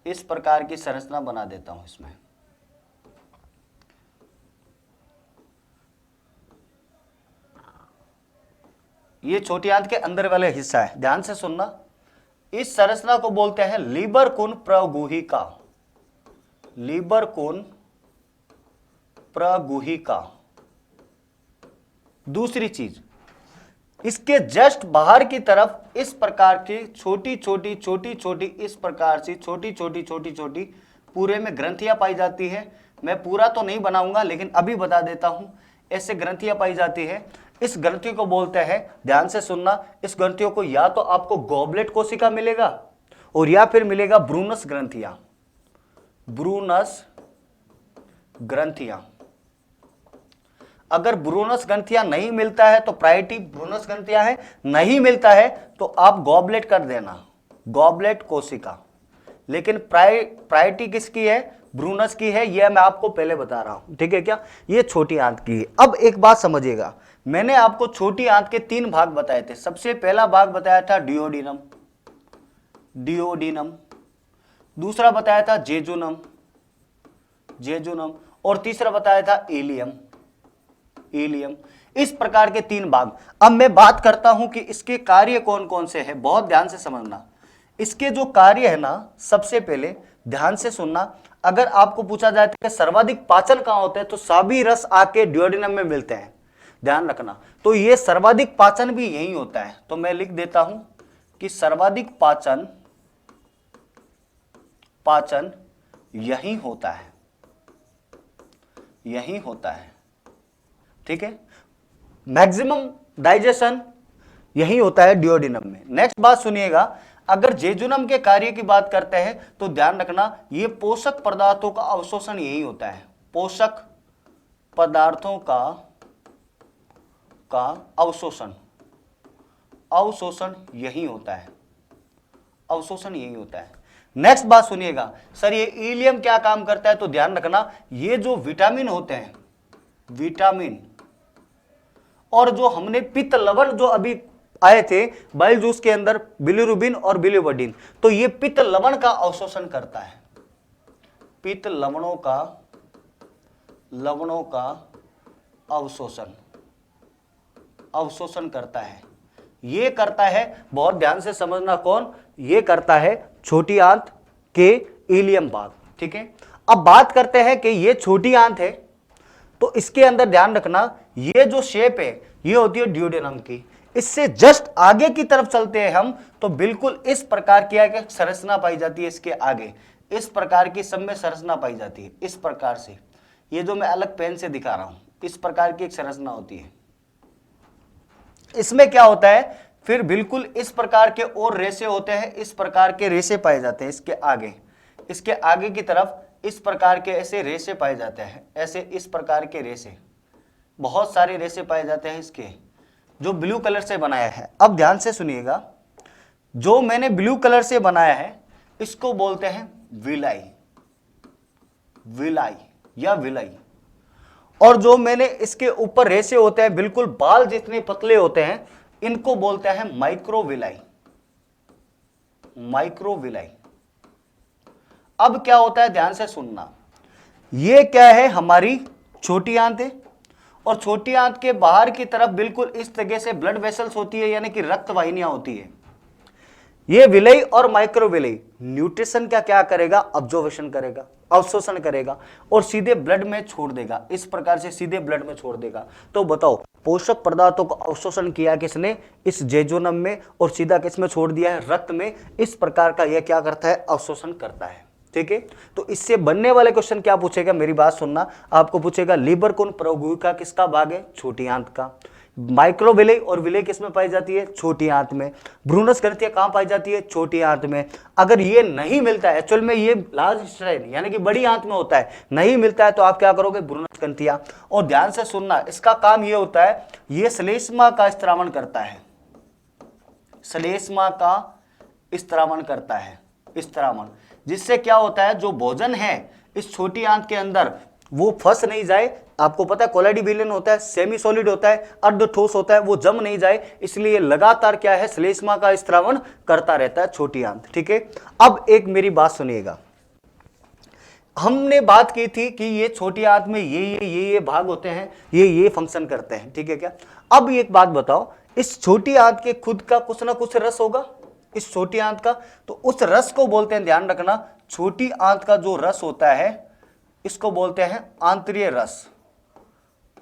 [SPEAKER 1] इस प्रकार की संरचना बना देता हूं इसमें। ये छोटी आंत के अंदर वाले हिस्सा है, ध्यान से सुनना। इस संरचना को बोलते हैं लीबर कोन प्रगुहिका, लीबर कोन प्रगुहिका। दूसरी चीज, इसके जस्ट बाहर की तरफ इस प्रकार की छोटी छोटी छोटी छोटी, इस प्रकार से छोटी छोटी छोटी छोटी पूरे में ग्रंथियां पाई जाती है। मैं पूरा तो नहीं बनाऊंगा लेकिन अभी बता देता हूं, ऐसे ग्रंथियां पाई जाती है। इस ग्रंथि को बोलते हैं, ध्यान से सुनना, इस ग्रंथियों को या तो आपको गॉबलेट कोशिका मिलेगा और या फिर मिलेगा ब्रूनस ग्रंथियां, ब्रूनस ग्रंथियां। अगर ब्रूनस ग्रंथियां नहीं मिलता है तो प्रायोरिटी ब्रूनस ग्रंथियां है, नहीं मिलता है तो आप गॉबलेट कर देना, गॉबलेट कोशिका। लेकिन प्रायोरिटी किसकी है, ब्रूनस की है, यह मैं आपको पहले बता रहा हूं। ठीक है क्या? ये छोटी आंत की है। अब एक बात समझिएगा, मैंने आपको छोटी आंत के 3 भाग बताए थे। सबसे पहला भाग बताया था डिओडिनम, डिओडिनम। दूसरा बताया था जेजुनम, जेजुनम। और तीसरा बताया था इलियम, इलियम। इस प्रकार के 3 भाग। अब मैं बात करता हूं कि इसके कार्य कौन कौन से हैं, बहुत ध्यान से समझना। इसके जो कार्य है ना, सबसे पहले ध्यान से सुनना, अगर आपको पूछा जाए कि सर्वाधिक पाचन कहां होता है, तो सभी रस आके डिओडिनम में मिलते हैं, ध्यान रखना। तो ये सर्वाधिक पाचन भी यही होता है। तो मैं लिख देता हूं कि सर्वाधिक पाचन, पाचन यही होता है, यही होता है। ठीक है, मैक्सिमम डाइजेशन यही होता है डिओडिनम में। नेक्स्ट बात सुनिएगा, अगर जेजुनम के कार्य की बात करते हैं तो ध्यान रखना, ये पोषक पदार्थों का अवशोषण यही होता है, पोषक पदार्थों का अवशोषण, अवशोषण यही होता है, अवशोषण यही होता है। नेक्स्ट बात सुनिएगा, सर ये इलियम क्या काम करता है, तो ध्यान रखना, ये जो विटामिन होते हैं, विटामिन। और जो हमने पित्त लवण जो अभी आए थे बाइल जूस के अंदर, बिलिरुबिन और बिलिवर्डिन, तो ये पित्त लवण का अवशोषण करता है। पित्त लवणों का अवशोषण करता है। ये करता है, बहुत ध्यान से समझना, कौन ये करता है? छोटी आंत के इलियम भाग। ठीक है, अब बात करते हैं कि ये छोटी आंत है, तो इसके अंदर ध्यान रखना ये जो शेप है ये होती है ड्यूडेनम की। इससे जस्ट आगे की तरफ चलते हैं हम, तो बिल्कुल इस प्रकार की एक संरचना पाई जाती है। इसके आगे इस प्रकार की सब में संरचना पाई जाती है। इस प्रकार से, ये जो मैं अलग पेन से दिखा रहा हूं, इस प्रकार की एक संरचना होती है। इसमें क्या होता है फिर? बिल्कुल इस प्रकार के और रेशे होते हैं, इस प्रकार के रेशे पाए जाते हैं। इसके आगे की तरफ इस प्रकार के ऐसे रेशे पाए जाते हैं, ऐसे इस प्रकार के रेशे, बहुत सारे रेशे पाए जाते हैं इसके, जो ब्लू कलर से बनाया है। अब ध्यान से सुनिएगा, जो मैंने ब्लू कलर से बनाया है इसको बोलते हैं विलाई या विलाई। और जो मैंने इसके ऊपर रेशे होते हैं बिल्कुल बाल जितने पतले होते हैं, इनको बोलते हैं माइक्रोविलाई। अब क्या होता है, ध्यान से सुनना, ये क्या है? हमारी छोटी आंत है, और छोटी आंत के बाहर की तरफ बिल्कुल इस तरह से ब्लड वेसल्स होती है, यानी कि रक्त वाहिनियां होती है। ये विलय और माइक्रोविलय न्यूट्रिशन का क्या करेगा? ऑब्जॉर्वेशन करेगा, अवशोषण करेगा और सीधे ब्लड में छोड़ देगा। इस प्रकार से सीधे ब्लड में छोड़ देगा। तो बताओ, पोषक पदार्थों को अवशोषण किया किसने? इस जेजोनम में, और सीधा किस में छोड़ दिया है? रक्त में। इस प्रकार का यह क्या करता है? अवशोषण करता है। ठीक है, तो इससे बनने वाले क्वेश्चन क्या पूछेगा? मेरी बात सुनना, आपको पूछेगा लीबर कोन प्रौद्योगिका किसका भाग है? छोटी आंत का। माइक्रोविलय और विलय किस में पाई जाती है? छोटी आंत में। भ्रूणस ग्रंथियां कहां पाई जाती है? छोटी आंत में। अगर ये नहीं मिलता है, एक्चुअल में ये लार्ज इंटेस्टाइन यानी कि बड़ी आंत में होता है, नहीं मिलता है तो आप क्या करोगे? भ्रूणस ग्रंथियां। और ध्यान से सुनना, इसका काम ये होता है, ये श्लेष्मा का स्त्रावण करता है। श्लेष्मा का स्त्रावण करता है, स्त्रावण, जिससे क्या होता है? जो भोजन है इस छोटी आंत के अंदर वो फंस नहीं जाए। आपको पता है कोलाइडी विलेन होता है, सेमी सॉलिड होता है, अर्ध ठोस होता है, वो जम नहीं जाए, इसलिए लगातार क्या है? श्लेष्मा का स्त्रावण करता रहता है छोटी आंत। ठीक है, अब एक मेरी बात सुनिएगा, हमने बात की थी कि ये छोटी आंत में ये भाग होते हैं, ये फंक्शन करते हैं। ठीक है क्या? अब एक बात बताओ, इस छोटी आंत के खुद का कुछ ना कुछ रस होगा, इस छोटी आंत का, तो उस रस को बोलते हैं, ध्यान रखना, छोटी आंत का जो रस होता है इसको बोलते हैं आंतरीय रस।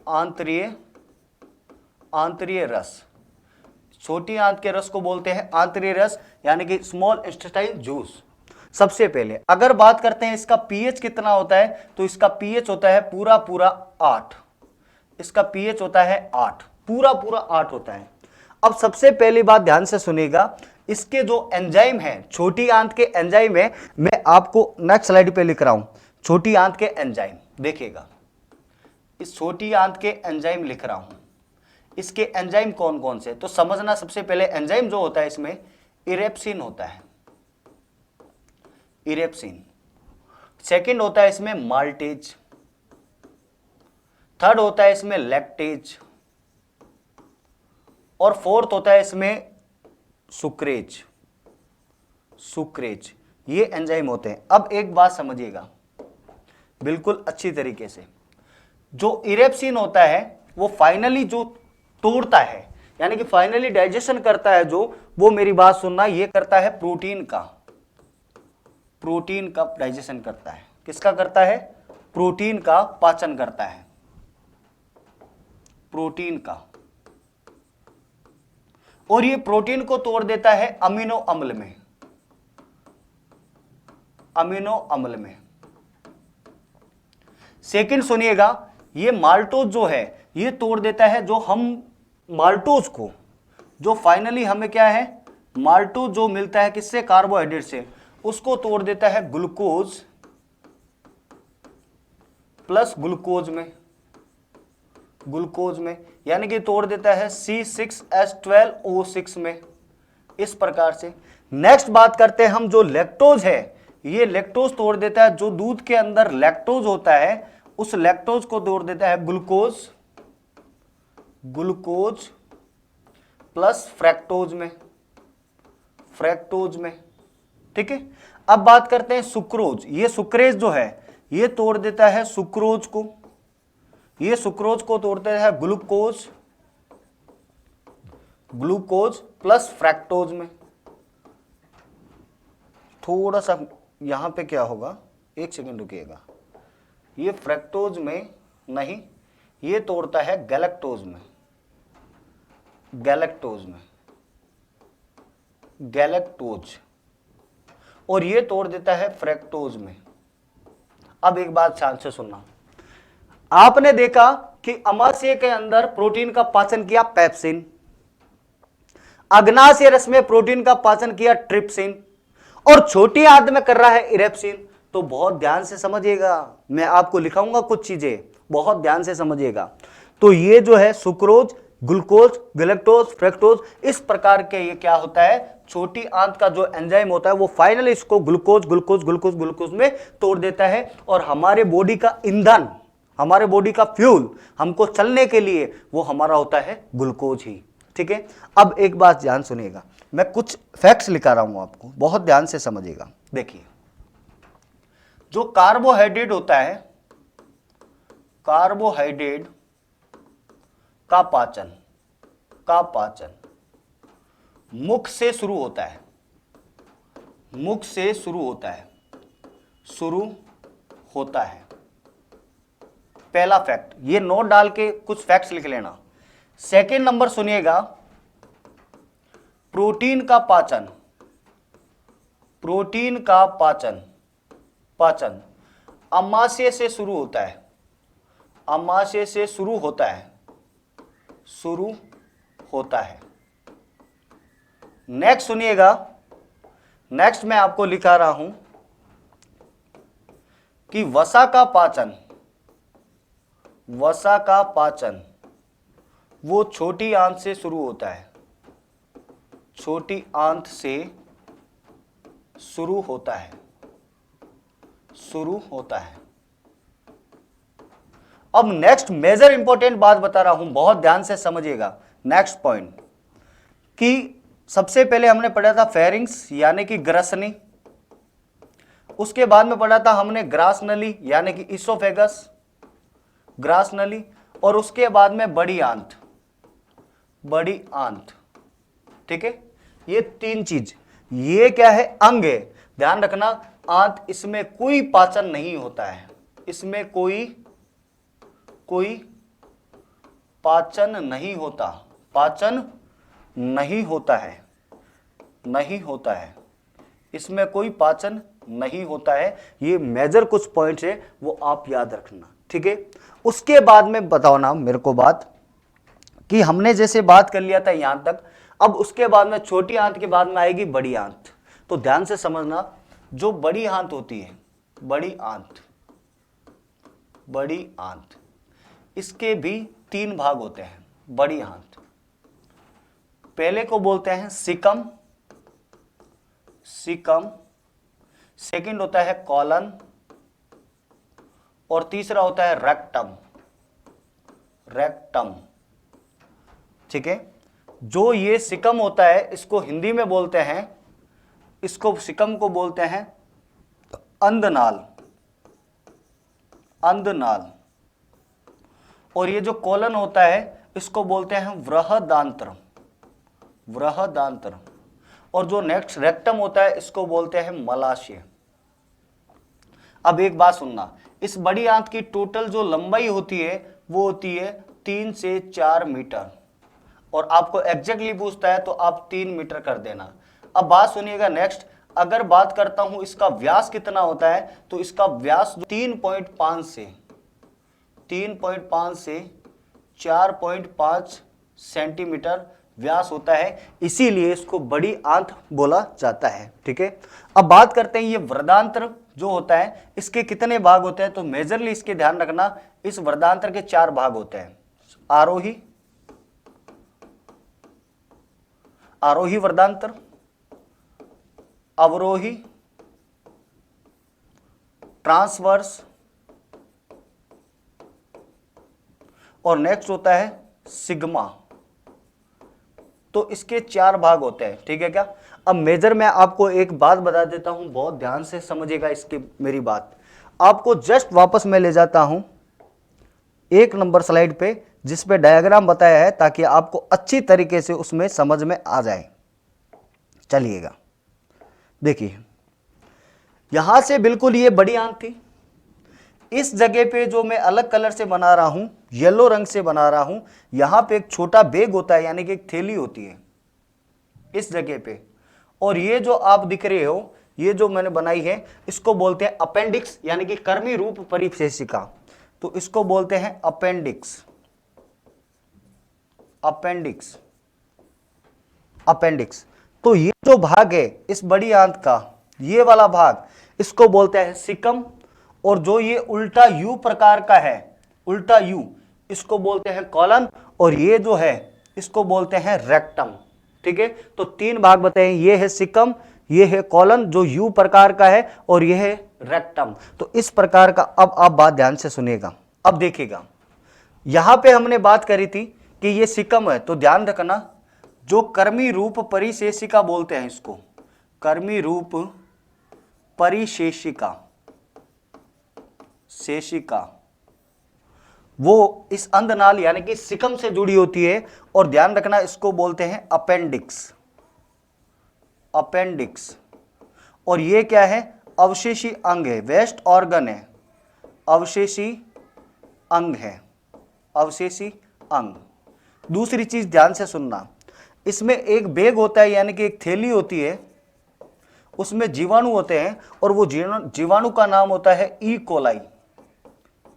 [SPEAKER 1] आंतरीय रस, छोटी आंत के रस को बोलते हैं आंतरीय रस, यानी कि स्मॉल इंटेस्टाइन जूस। सबसे पहले अगर बात करते हैं इसका पीएच कितना होता है, तो इसका पीएच होता है पूरा 8। इसका पीएच होता है 8, पूरा 8 होता है। अब सबसे पहली बात ध्यान से सुनिएगा, इसके जो एंजाइम है, छोटी आंत के एंजाइम है, मैं आपको नेक्स्ट स्लाइड पे लिख रहा हूं, छोटी आंत के एंजाइम देखिएगा, इस छोटी आंत के एंजाइम लिख रहा हूं। इसके एंजाइम कौन कौन से? तो समझना, सबसे पहले एंजाइम जो होता है इसमें इरेप्सिन होता है, इरेप्सिन। सेकंड होता है इसमें माल्टेज, थर्ड होता है इसमें लैक्टेज, और फोर्थ होता है इसमें सुक्रेज। ये एंजाइम होते हैं। अब एक बात समझिएगा बिल्कुल अच्छी तरीके से, जो इरेप्सिन होता है वो फाइनली जो तोड़ता है, यानी कि फाइनली डाइजेशन करता है, जो वो, मेरी बात सुनना, ये करता है प्रोटीन का डाइजेशन करता है। किसका करता है? प्रोटीन का पाचन करता है, प्रोटीन का। और ये प्रोटीन को तोड़ देता है अमीनो अम्ल में। सेकंड सुनिएगा, ये माल्टोज जो है ये तोड़ देता है, जो हम माल्टोज को, जो फाइनली हमें क्या है? माल्टोज जो मिलता है किससे? कार्बोहाइड्रेट से, उसको तोड़ देता है ग्लूकोज प्लस ग्लूकोज में, यानी कि तोड़ देता है C6H12O6 में, इस प्रकार से। नेक्स्ट बात करते हैं हम, जो लैक्टोज है, ये लैक्टोज तोड़ देता है, जो दूध के अंदर लैक्टोज होता है उस लैक्टोज को तोड़ देता है ग्लूकोज, ग्लूकोज प्लस फ्रैक्टोज में, फ्रैक्टोज में, ठीक है। अब बात करते हैं सुक्रोज। ये सुक्रेज जो है ये तोड़ देता है सुक्रोज को, ये सुक्रोज को तोड़ता है ग्लूकोज, ग्लूकोज प्लस फ्रैक्टोज में। थोड़ा सा यहां पे क्या होगा, एक सेकंड रुकिएगा, ये फ्रैक्टोज में नहीं, ये तोड़ता है गैलेक्टोज में, गैलेक्टोज में, गैलेक्टोज, और ये तोड़ देता है फ्रैक्टोज में। अब एक बात ध्यान से सुनना, आपने देखा कि अमाशय के अंदर प्रोटीन का पाचन किया पेप्सिन, अग्नाशय रस में प्रोटीन का पाचन किया ट्रिप्सिन, और छोटी आंत में कर रहा है इरेप्सिन। तो बहुत ध्यान से समझिएगा, मैं आपको लिखाऊंगा कुछ चीजें, बहुत ध्यान से समझिएगा। तो ये जो है सुक्रोज, ग्लूकोज, गैलेक्टोज, फ्रैक्टोज, इस प्रकार के ये क्या होता है, छोटी आंत का जो एंजाइम होता है वो फाइनली इसको ग्लूकोज ग्लूकोज ग्लूकोज ग्लूकोज में तोड़ देता है, और हमारे बॉडी का ईंधन, हमारे बॉडी का फ्यूल, हमको चलने के लिए वो हमारा होता है ग्लूकोज ही, ठीक है। अब एक बात ध्यान सुनिएगा, मैं कुछ फैक्ट्स लिखा रहा हूं आपको, बहुत ध्यान से समझिएगा। देखिए, जो कार्बोहाइड्रेट होता है, कार्बोहाइड्रेट का पाचन, का पाचन मुख से शुरू होता है, मुख से शुरू होता है, शुरू होता है। पहला फैक्ट, ये नोट डाल के कुछ फैक्ट्स लिख लेना। सेकेंड नंबर सुनिएगा, प्रोटीन का पाचन, प्रोटीन का पाचन, पाचन अमाशय से शुरू होता है, अमाशय से शुरू होता है, शुरू होता है। नेक्स्ट सुनिएगा, नेक्स्ट मैं आपको लिखा रहा हूं कि वसा का पाचन, वसा का पाचन वो छोटी आंत से शुरू होता है, छोटी आंत से शुरू होता है, शुरू होता है। अब नेक्स्ट मेजर इंपॉर्टेंट बात बता रहा हूं, बहुत ध्यान से समझिएगा। नेक्स्ट पॉइंट कि सबसे पहले हमने पढ़ा था फेरिंग्स यानी कि ग्रसनी, उसके बाद में पढ़ा था हमने ग्रास नली यानी कि इसोफेगस, ग्रास नली, और उसके बाद में बड़ी आंत, बड़ी आंत, ठीक है। ये तीन चीज, ये क्या है, अंग है, ध्यान रखना। आंत, इसमें कोई पाचन नहीं होता है, इसमें कोई पाचन नहीं होता, पाचन नहीं होता है, नहीं होता है, इसमें कोई पाचन नहीं होता है। ये मेजर कुछ पॉइंट्स है वो आप याद रखना, ठीक है। उसके बाद में बताओ ना मेरे को बात कि हमने जैसे बात कर लिया था यहां तक, अब उसके बाद में छोटी आंत के बाद में आएगी बड़ी आंत। तो ध्यान से समझना, जो बड़ी आंत होती है, बड़ी आंत, बड़ी आंत, इसके भी तीन भाग होते हैं। बड़ी आंत पहले को बोलते हैं सिकम, सिकम, सेकंड होता है कॉलन, और तीसरा होता है रेक्टम, रेक्टम, ठीक है। जो ये सिकम होता है इसको हिंदी में बोलते हैं, इसको सिकम को बोलते हैं अंधनाल, अंधनाल, और ये जो कॉलन होता है इसको बोलते हैं वृहदांत्र, वृहदांत्र, और जो नेक्स्ट रेक्टम होता है इसको बोलते हैं मलाशय। अब एक बात सुनना, इस बड़ी आंत की टोटल जो लंबाई होती है वो होती है 3 से 4 मीटर, और आपको एग्जैक्टली पूछता है तो आप 3 मीटर कर देना। अब बात सुनिएगा नेक्स्ट, अगर बात करता हूं इसका व्यास कितना होता है, तो इसका व्यास 3.5 से 4.5 सेंटीमीटर व्यास होता है, इसीलिए इसको बड़ी आंत बोला जाता है, ठीक है। अब बात करते हैं ये वृहदांत्र जो होता है इसके कितने भाग होते हैं, तो मेजरली इसके ध्यान रखना, इस वृहदांत्र के 4 भाग होते हैं। आरोही, आरोही वृहदांत्र, अवरोही, ट्रांसवर्स, और नेक्स्ट होता है सिग्मा। तो इसके 4 भाग होते हैं, ठीक है क्या। अब मेजर में आपको एक बात बता देता हूं, बहुत ध्यान से समझिएगा इसकी मेरी बात। आपको जस्ट वापस मैं ले जाता हूं 1 नंबर स्लाइड पे, जिस पे डायग्राम बताया है, ताकि आपको अच्छी तरीके से उसमें समझ में आ जाए। चलिएगा, देखिए यहां से बिल्कुल ये बड़ी आंत थी। इस जगह पे जो मैं अलग कलर से बना रहा हूं, येलो रंग से बना रहा हूं, यहां पे एक छोटा बैग होता है, यानी कि एक थैली होती है इस जगह पे। और ये जो आप दिख रहे हो, ये जो मैंने बनाई है, इसको बोलते हैं अपेंडिक्स, यानी कि कर्मी रूप परिशेषिका। तो इसको बोलते हैं अपेंडिक्स, अपेंडिक्स, अपेंडिक्स। तो ये जो भाग है इस बड़ी आंत का, ये वाला भाग, इसको बोलते हैं सिकम। और जो ये उल्टा यू प्रकार का है, उल्टा यू, इसको बोलते हैं कॉलन। और ये जो है इसको बोलते हैं रेक्टम, ठीक है। तो 3 भाग बताए, ये है सिकम, ये है कॉलन जो यू प्रकार का है, और ये है रेक्टम। तो इस प्रकार का, अब आप बात ध्यान से सुनिएगा। अब देखिएगा, यहां पे हमने बात करी थी कि ये सिकम है, तो ध्यान रखना, जो कर्मी रूप परिशेषिका बोलते हैं इसको, कर्मी रूप परिशेषिका, शेषिका, वो इस अंधनाल यानी कि सिकम से जुड़ी होती है। और ध्यान रखना, इसको बोलते हैं अपेंडिक्स, अपेंडिक्स। और ये क्या है, अवशेषी अंग है, वेस्ट ऑर्गन है, अवशेषी अंग है, अवशेषी अंग। दूसरी चीज ध्यान से सुनना, इसमें एक बैग होता है, यानी कि एक थैली होती है, उसमें जीवाणु होते हैं, और वो जीवाणु का नाम होता है ई कोलाई,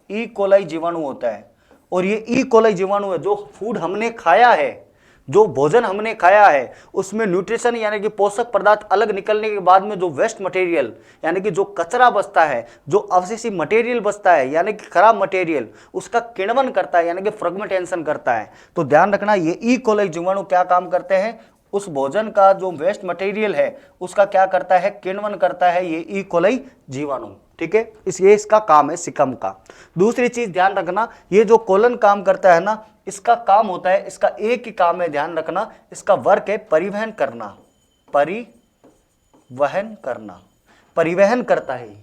[SPEAKER 1] ई कोलाई जीवाणु होता है। और ये ई कोलाई जीवाणु है, जो फूड हमने खाया है, जो भोजन हमने खाया है, उसमें न्यूट्रिशन यानी कि पोषक पदार्थ अलग निकलने के बाद में जो वेस्ट मटेरियल यानी कि जो कचरा बचता है, जो अवशेषी मटेरियल बचता है, यानी कि खराब मटेरियल, उसका किण्वन करता है, यानी कि फ्रेगमेंटेशन करता है। तो ध्यान रखना, ये ई कोलाई जीवाणु क्या काम करते हैं, उस भोजन का जो वेस्ट मटेरियल है उसका क्या करता है, किण्वन करता है ये ई कोलाई जीवाणु, ठीक है। ये इसका काम है सिकम का। दूसरी चीज ध्यान रखना, ये जो कोलन काम करता है ना, इसका काम होता है, इसका एक ही काम है, ध्यान रखना, इसका वर्क है परिवहन करना, परिवहन करना, परिवहन करता है,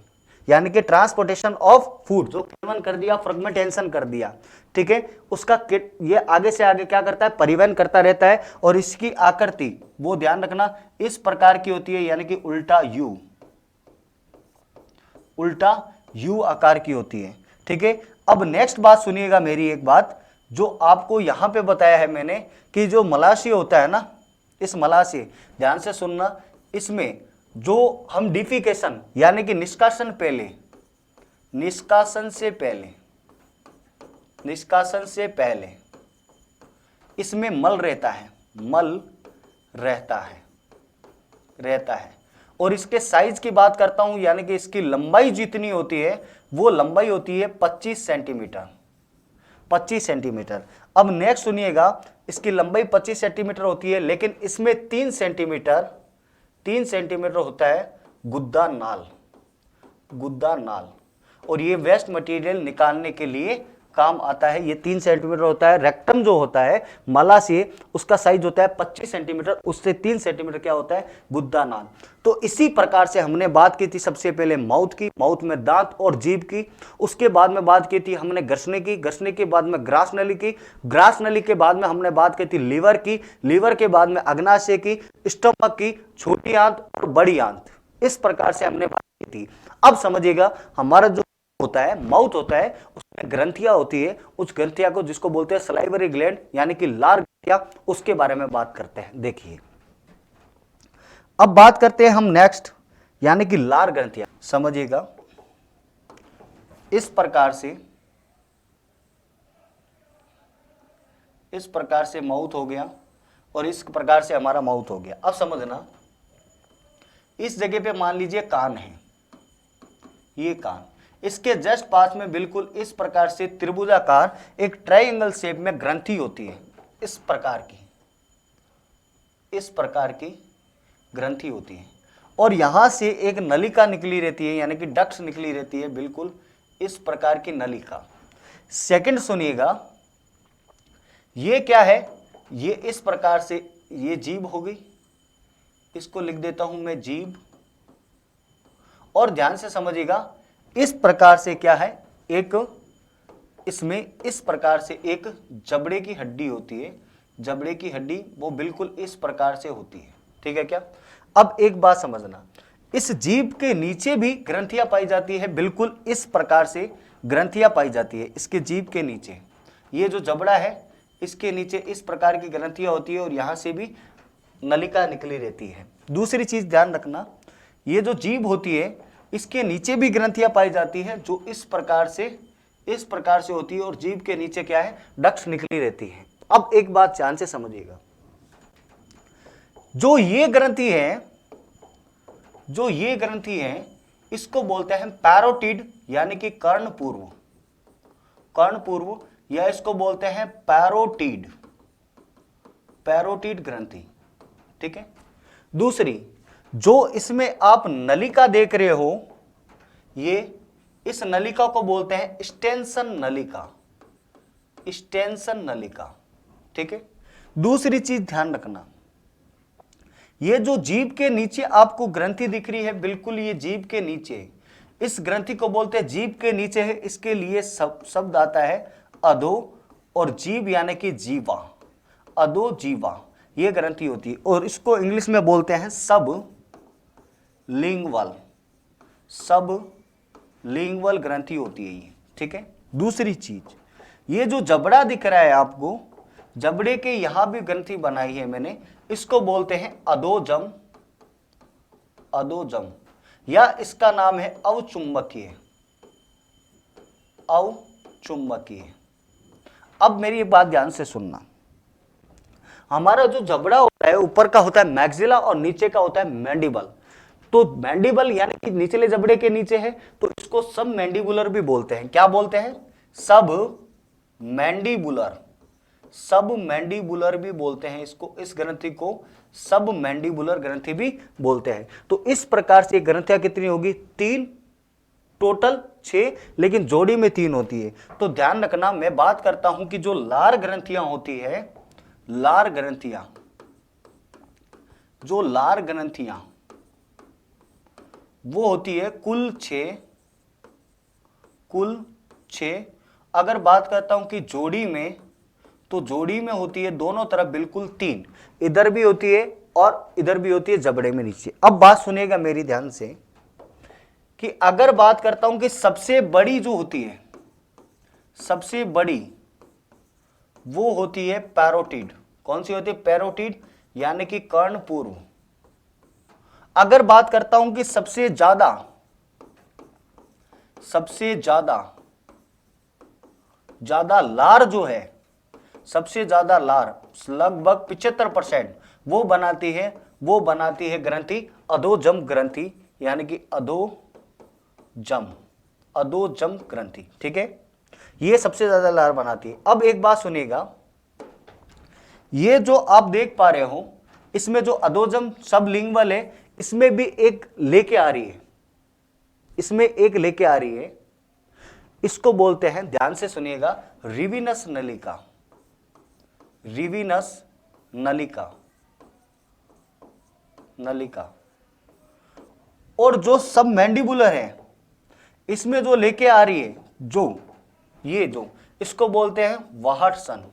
[SPEAKER 1] यानी कि ट्रांसपोर्टेशन ऑफ फूड, जो किण्वन कर दिया, फ्रेगमेंटेशन कर दिया, ठीक है, उसका ये आगे से आगे क्या करता है, परिवहन करता रहता है। और इसकी आकृति वो ध्यान रखना इस प्रकार की होती है, यानी कि उल्टा यू, उल्टा यू आकार की होती है, ठीक है। अब नेक्स्ट बात सुनिएगा मेरी, एक बात जो आपको यहां पे बताया है मैंने, कि जो मलाशय होता है ना, इस मलाशय, ध्यान से सुनना, इसमें जो हम डिफिकेशन यानी कि निष्कासन पहले, निष्कासन से पहले, निष्कासन से पहले इसमें मल रहता है, मल रहता है, रहता है। और इसके साइज की बात करता हूं, यानी कि इसकी लंबाई जितनी होती है, वो लंबाई होती है 25 सेंटीमीटर, 25 सेंटीमीटर। अब नेक्स्ट सुनिएगा, इसकी लंबाई 25 सेंटीमीटर होती है, लेकिन इसमें 3 सेंटीमीटर, 3 सेंटीमीटर होता है गुद्दा नाल, गुद्दा नाल। और ये वेस्ट मटेरियल निकालने के लिए काम आता है। ये 3 सेंटीमीटर होता है। रेक्टम जो होता है मलाशय, उसका साइज होता है 25 सेंटीमीटर, उससे 3 सेंटीमीटर क्या होता है, गुद्दा नाल। तो इसी प्रकार से हमने बात की थी सबसे पहले माउथ की, माउथ में दांत और जीभ की। उसके बाद में बात की थी हमने घर्षणे की, घर्षणे के बाद में ग्रास नली की, ग्रास नली के बाद में हमने बात की थी लीवर की, लीवर के बाद में अग्नाशय की, स्टमक की, छोटी आंत और बड़ी आंत। इस प्रकार से हमने बात की थी। अब समझिएगा, हमारा जो होता है, माउथ होता है, उसमें ग्रंथियां होती है, उस ग्रंथियां को जिसको बोलते हैं सलाइवरी ग्लैंड यानी कि लार ग्रंथियां, उसके बारे में बात करते हैं। देखिए अब बात करते हैं हम नेक्स्ट, यानी कि लार ग्रंथियां। समझिएगा, इस प्रकार से माउथ हो गया और इस प्रकार से हमारा माउथ हो गया। अब समझना, इस जगह पे मान लीजिए कान है, ये कान, इसके जस्ट पास में बिल्कुल इस प्रकार से त्रिभुजाकार एक ट्रायंगल शेप में ग्रंथि होती है, इस प्रकार की, इस प्रकार की ग्रंथि होती है। और यहां से एक नलिका निकली रहती है, यानी कि डक्ट्स निकली रहती है, बिल्कुल इस प्रकार की नलिका। सेकंड सुनिएगा, ये क्या है, ये इस प्रकार से ये जीभ हो गई, इसको लिख देता हूं मैं जीभ। और ध्यान से समझिएगा, इस प्रकार से क्या है, एक इसमें इस प्रकार से एक जबड़े की हड्डी होती है, जबड़े की हड्डी वो बिल्कुल इस प्रकार से होती है, ठीक है क्या। अब एक बात समझना, इस जीभ के नीचे भी ग्रंथियां पाई जाती है, बिल्कुल इस प्रकार से ग्रंथियां पाई जाती है इसके जीभ के नीचे। ये जो जबड़ा है इसके नीचे इस प्रकार की ग्रंथियां होती है और यहां से भी नलिका निकली रहती है। दूसरी चीज ध्यान रखना, ये जो जीभ होती है इसके नीचे भी ग्रंथियां पाई जाती है जो इस प्रकार से होती है और जीभ के नीचे क्या है, डक्ट्स निकली रहती है। अब एक बात ध्यान से समझिएगा, जो ये ग्रंथि है इसको बोलते हैं पैरोटिड, यानी कि कर्णपूर्व, या इसको बोलते हैं पैरोटिड ग्रंथि, ठीक है। दूसरी, जो इसमें आप नलिका देख रहे हो, ये इस नलिका को बोलते हैं स्टेंसन नलिका, ठीक है। दूसरी चीज ध्यान रखना, ये जो जीभ के नीचे आपको ग्रंथि दिख रही है, बिल्कुल ये जीभ के नीचे, इस ग्रंथि को बोलते हैं जीभ के नीचे है। इसके लिए शब्द आता है अधो और जीभ, यानी कि जीवा, अधो जीवा, ये ग्रंथि होती है और इसको इंग्लिश में बोलते हैं सबलिंगुअल ग्रंथि होती है ये, ठीक है। दूसरी चीज, ये जो जबड़ा दिख रहा है आपको, जबड़े के यहां भी ग्रंथि बनाई है मैंने, इसको बोलते हैं अधोजम, या इसका नाम है अवचुंबकीय। अब मेरी एक बात ध्यान से सुनना, हमारा जो जबड़ा होता है ऊपर का होता है मैक्सिला और नीचे का होता है मैंडिबल। तो मैंडिबल यानी कि निचले जबड़े के नीचे है, तो इसको सब मैंडिबुलर भी बोलते हैं। क्या बोलते हैं? सब मैंडिबुलर भी बोलते हैं इसको, इस ग्रंथि को सब मैंडिबुलर ग्रंथि भी बोलते हैं। तो इस प्रकार से ग्रंथियां कितनी होगी? 3, टोटल 6, लेकिन जोड़ी में 3 होती है। तो ध्यान रखना, मैं बात करता हूं कि जो लार ग्रंथियां होती है, लार ग्रंथियां वो होती है कुल 6। अगर बात करता हूं कि जोड़ी में, तो जोड़ी में होती है दोनों तरफ बिल्कुल 3, इधर भी होती है और इधर भी होती है जबड़े में नीचे। अब बात सुनिएगा मेरी ध्यान से, कि अगर बात करता हूं कि सबसे बड़ी जो होती है, सबसे बड़ी वो होती है पैरोटिड। कौन सी होती है? पैरोटिड, यानी कि कर्णपूर्व। अगर बात करता हूं कि सबसे ज्यादा लार जो है, सबसे ज्यादा लार लगभग 75% वो बनाती है ग्रंथि अधोजम ग्रंथि, यानी कि अधोजम ग्रंथि, ठीक है। ये सबसे ज्यादा लार बनाती है। अब एक बात सुनिएगा, ये जो आप देख पा रहे हो, इसमें जो अधोजम सबलिंगुअल है, इसमें भी एक लेके आ रही है, इसको बोलते हैं, ध्यान से सुनिएगा, रिविनस नलिका। और जो सब मैंडिबुलर है, इसमें जो लेके आ रही है, जो इसको बोलते हैं वाहर्सन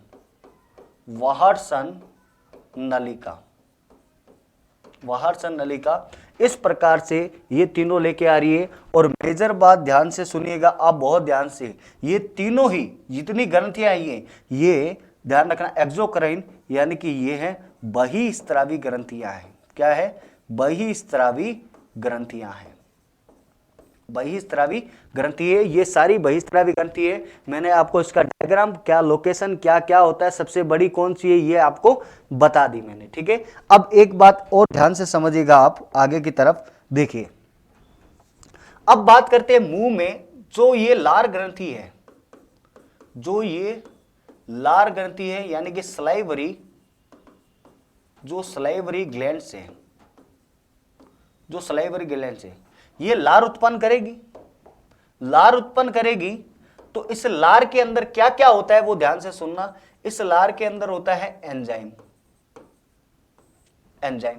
[SPEAKER 1] नलिका। इस प्रकार से ये तीनों लेके आ रही है। और मेजर बात ध्यान से सुनिएगा आप, बहुत ध्यान से, ये तीनों ही जितनी ग्रंथियां आई हैं, ये ध्यान रखना एक्सोक्राइन, यानी कि ये है बहिस्त्रावी ग्रंथियां हैं। क्या है? बहिस्त्रावी ग्रंथियां हैं। बहिस्त्रावी ग्रंथि है, ये सारी बहिस्त्रावी ग्रंथि है। मैंने आपको इसका डायग्राम, क्या लोकेशन, क्या क्या होता है, सबसे बड़ी कौन सी है, ये आपको बता दी मैंने, ठीक है। अब एक बात और ध्यान से समझिएगा, आप आगे की तरफ देखिए। अब बात करते हैं मुंह में जो ये लार ग्रंथि है, यानी कि सलाइवरी ग्लैंड से ये लार उत्पन्न करेगी। तो इस लार के अंदर क्या क्या होता है वो ध्यान से सुनना। इस लार के अंदर होता है एंजाइम, एंजाइम।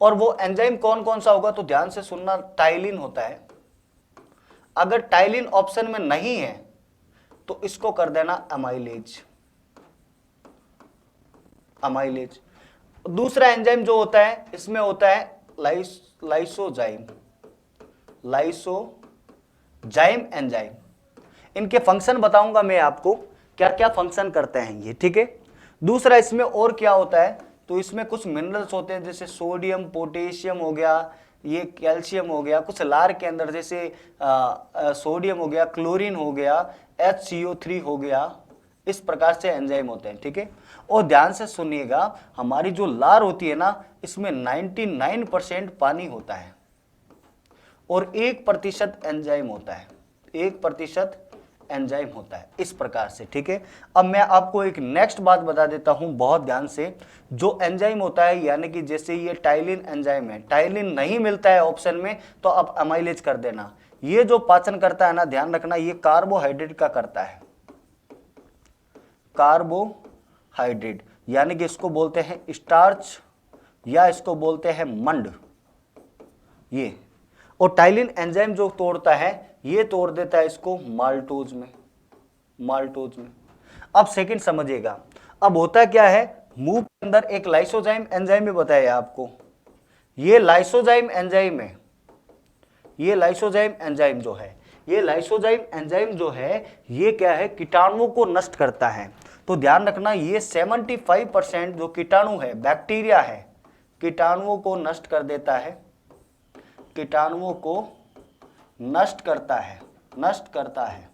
[SPEAKER 1] और वो एंजाइम कौन कौन सा होगा, तो ध्यान से सुनना, टाइलिन होता है। अगर टाइलिन ऑप्शन में नहीं है तो इसको कर देना अमाइलेज, अमाइलेज। दूसरा एंजाइम जो होता है इसमें होता है लाइसोजाइम, लाइसोजाइम एंजाइम। इनके फंक्शन बताऊंगा मैं आपको, क्या क्या फंक्शन करते हैं ये, ठीक है। दूसरा इसमें और क्या होता है, तो इसमें कुछ मिनरल्स होते हैं, जैसे सोडियम, पोटेशियम हो गया, ये कैल्शियम हो गया, कुछ लार के अंदर जैसे सोडियम हो गया, क्लोरीन हो गया, HCO3 हो गया, इस प्रकार से एंजाइम होते हैं, ठीक है। और ध्यान से सुनिएगा, हमारी जो लार होती है ना, इसमें 99% पानी होता है और 1% एंजाइम होता है, 1% एंजाइम होता है, इस प्रकार से, ठीक है। अब मैं आपको एक नेक्स्ट बात बता देता हूं बहुत ध्यान से। जो एंजाइम होता है, यानी कि जैसे ये टाइलिन एंजाइम है, टाइलिन नहीं मिलता है ऑप्शन में तो आप अमाइलेज कर देना। ये जो पाचन करता है ना, ध्यान रखना, ये कार्बोहाइड्रेट का करता है, कार्बोहाइड्रेट, यानी कि इसको बोलते हैं स्टार्च या इसको बोलते हैं मंड, ये। और टाइलिन एंजाइम जो तोड़ता है, ये तोड़ देता है इसको माल्टोज में, माल्टोज में। अब सेकंड समझिएगा, अब होता क्या है, मुंह के अंदर एक लाइसोजाइम एंजाइम भी बताया आपको, ये लाइसोजाइम एंजाइम है, ये लाइसोजाइम एंजाइम जो है, ये लाइसोजाइम एंजाइम जो है, ये क्या है, कीटाणुओं को नष्ट करता है। तो ध्यान रखना, ये 75% जो कीटाणु है, बैक्टीरिया है, कीटाणुओं को नष्ट कर देता है, कीटाणुओं को नष्ट करता है, नष्ट करता है।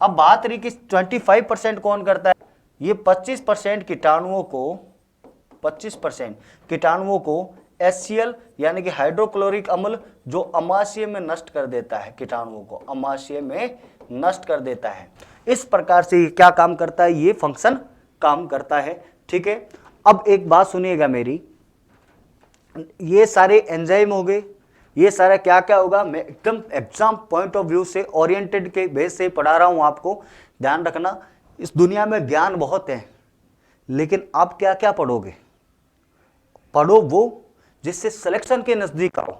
[SPEAKER 1] अब बात रही कि 25% कौन करता है, ये 25% कीटाणुओं को, 25% कीटाणुओं को HCl यानी कि हाइड्रोक्लोरिक अम्ल जो अमाशय में नष्ट कर देता है, कीटाणुओं को अमाशय में नष्ट कर देता है। इस प्रकार से क्या काम करता है, ये फंक्शन काम करता है, ठीक है। अब एक बात सुनिएगा मेरी, ये सारे एंजाइम हो गए, ये सारा क्या क्या होगा, मैं एकदम एग्जाम पॉइंट ऑफ व्यू से, ओरिएंटेड के बेस से पढ़ा रहा हूं आपको। ध्यान रखना, इस दुनिया में ज्ञान बहुत है, लेकिन आप क्या क्या पढ़ोगे, पढ़ो वो जिससे सिलेक्शन के नजदीक आओ,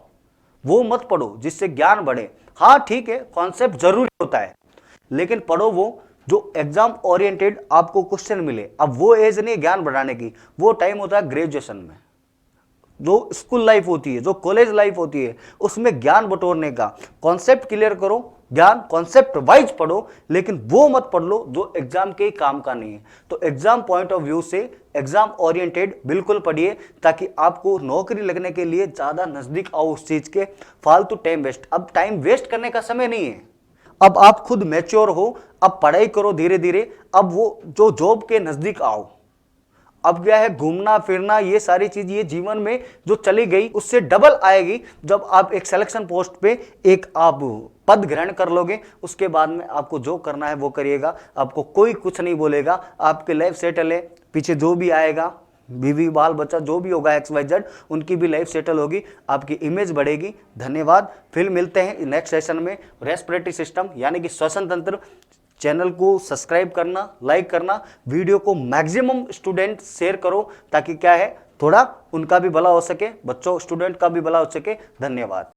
[SPEAKER 1] वो मत पढ़ो जिससे ज्ञान बढ़े। हाँ ठीक है, कॉन्सेप्ट जरूरी होता है, लेकिन पढ़ो वो जो एग्जाम ओरिएंटेड आपको क्वेश्चन मिले। अब वो एज नहीं ज्ञान बढ़ाने की, वो टाइम होता है ग्रेजुएशन में, जो स्कूल लाइफ होती है, जो कॉलेज लाइफ होती है, उसमें ज्ञान बटोरने का। कॉन्सेप्ट क्लियर करो, ज्ञान कॉन्सेप्ट वाइज पढ़ो, लेकिन वो मत पढ़ लो जो एग्जाम के काम का नहीं है। तो एग्जाम पॉइंट ऑफ व्यू से एग्जाम ओरिएंटेड बिल्कुल पढ़िए, ताकि आपको नौकरी लगने के लिए ज्यादा नजदीक आओ उस चीज के। फालतू टाइम वेस्ट, अब टाइम वेस्ट करने का समय नहीं है, अब आप खुद मैच्योर हो, अब पढ़ाई करो धीरे धीरे, अब वो जो जॉब के नजदीक आओ। अब क्या है, घूमना फिरना, ये सारी चीज ये जीवन में जो चली गई उससे डबल आएगी जब आप एक सिलेक्शन पोस्ट पे एक आप पद ग्रहण कर लोगे। उसके बाद में आपको जो करना है वो करिएगा, आपको कोई कुछ नहीं बोलेगा, आपकी लाइफ सेटल है। पीछे जो भी आएगा, बीवी बाल बच्चा जो भी होगा XYZ, उनकी भी लाइफ सेटल होगी, आपकी इमेज बढ़ेगी। धन्यवाद, फिर मिलते हैं नेक्स्ट सेशन में। रेस्पिरेटरी सिस्टम यानी कि श्वसन तंत्र, चैनल को सब्सक्राइब करना, लाइक करना, वीडियो को मैक्सिमम स्टूडेंट शेयर करो, ताकि क्या है, थोड़ा उनका भी भला हो सके, बच्चों स्टूडेंट का भी भला हो सके। धन्यवाद।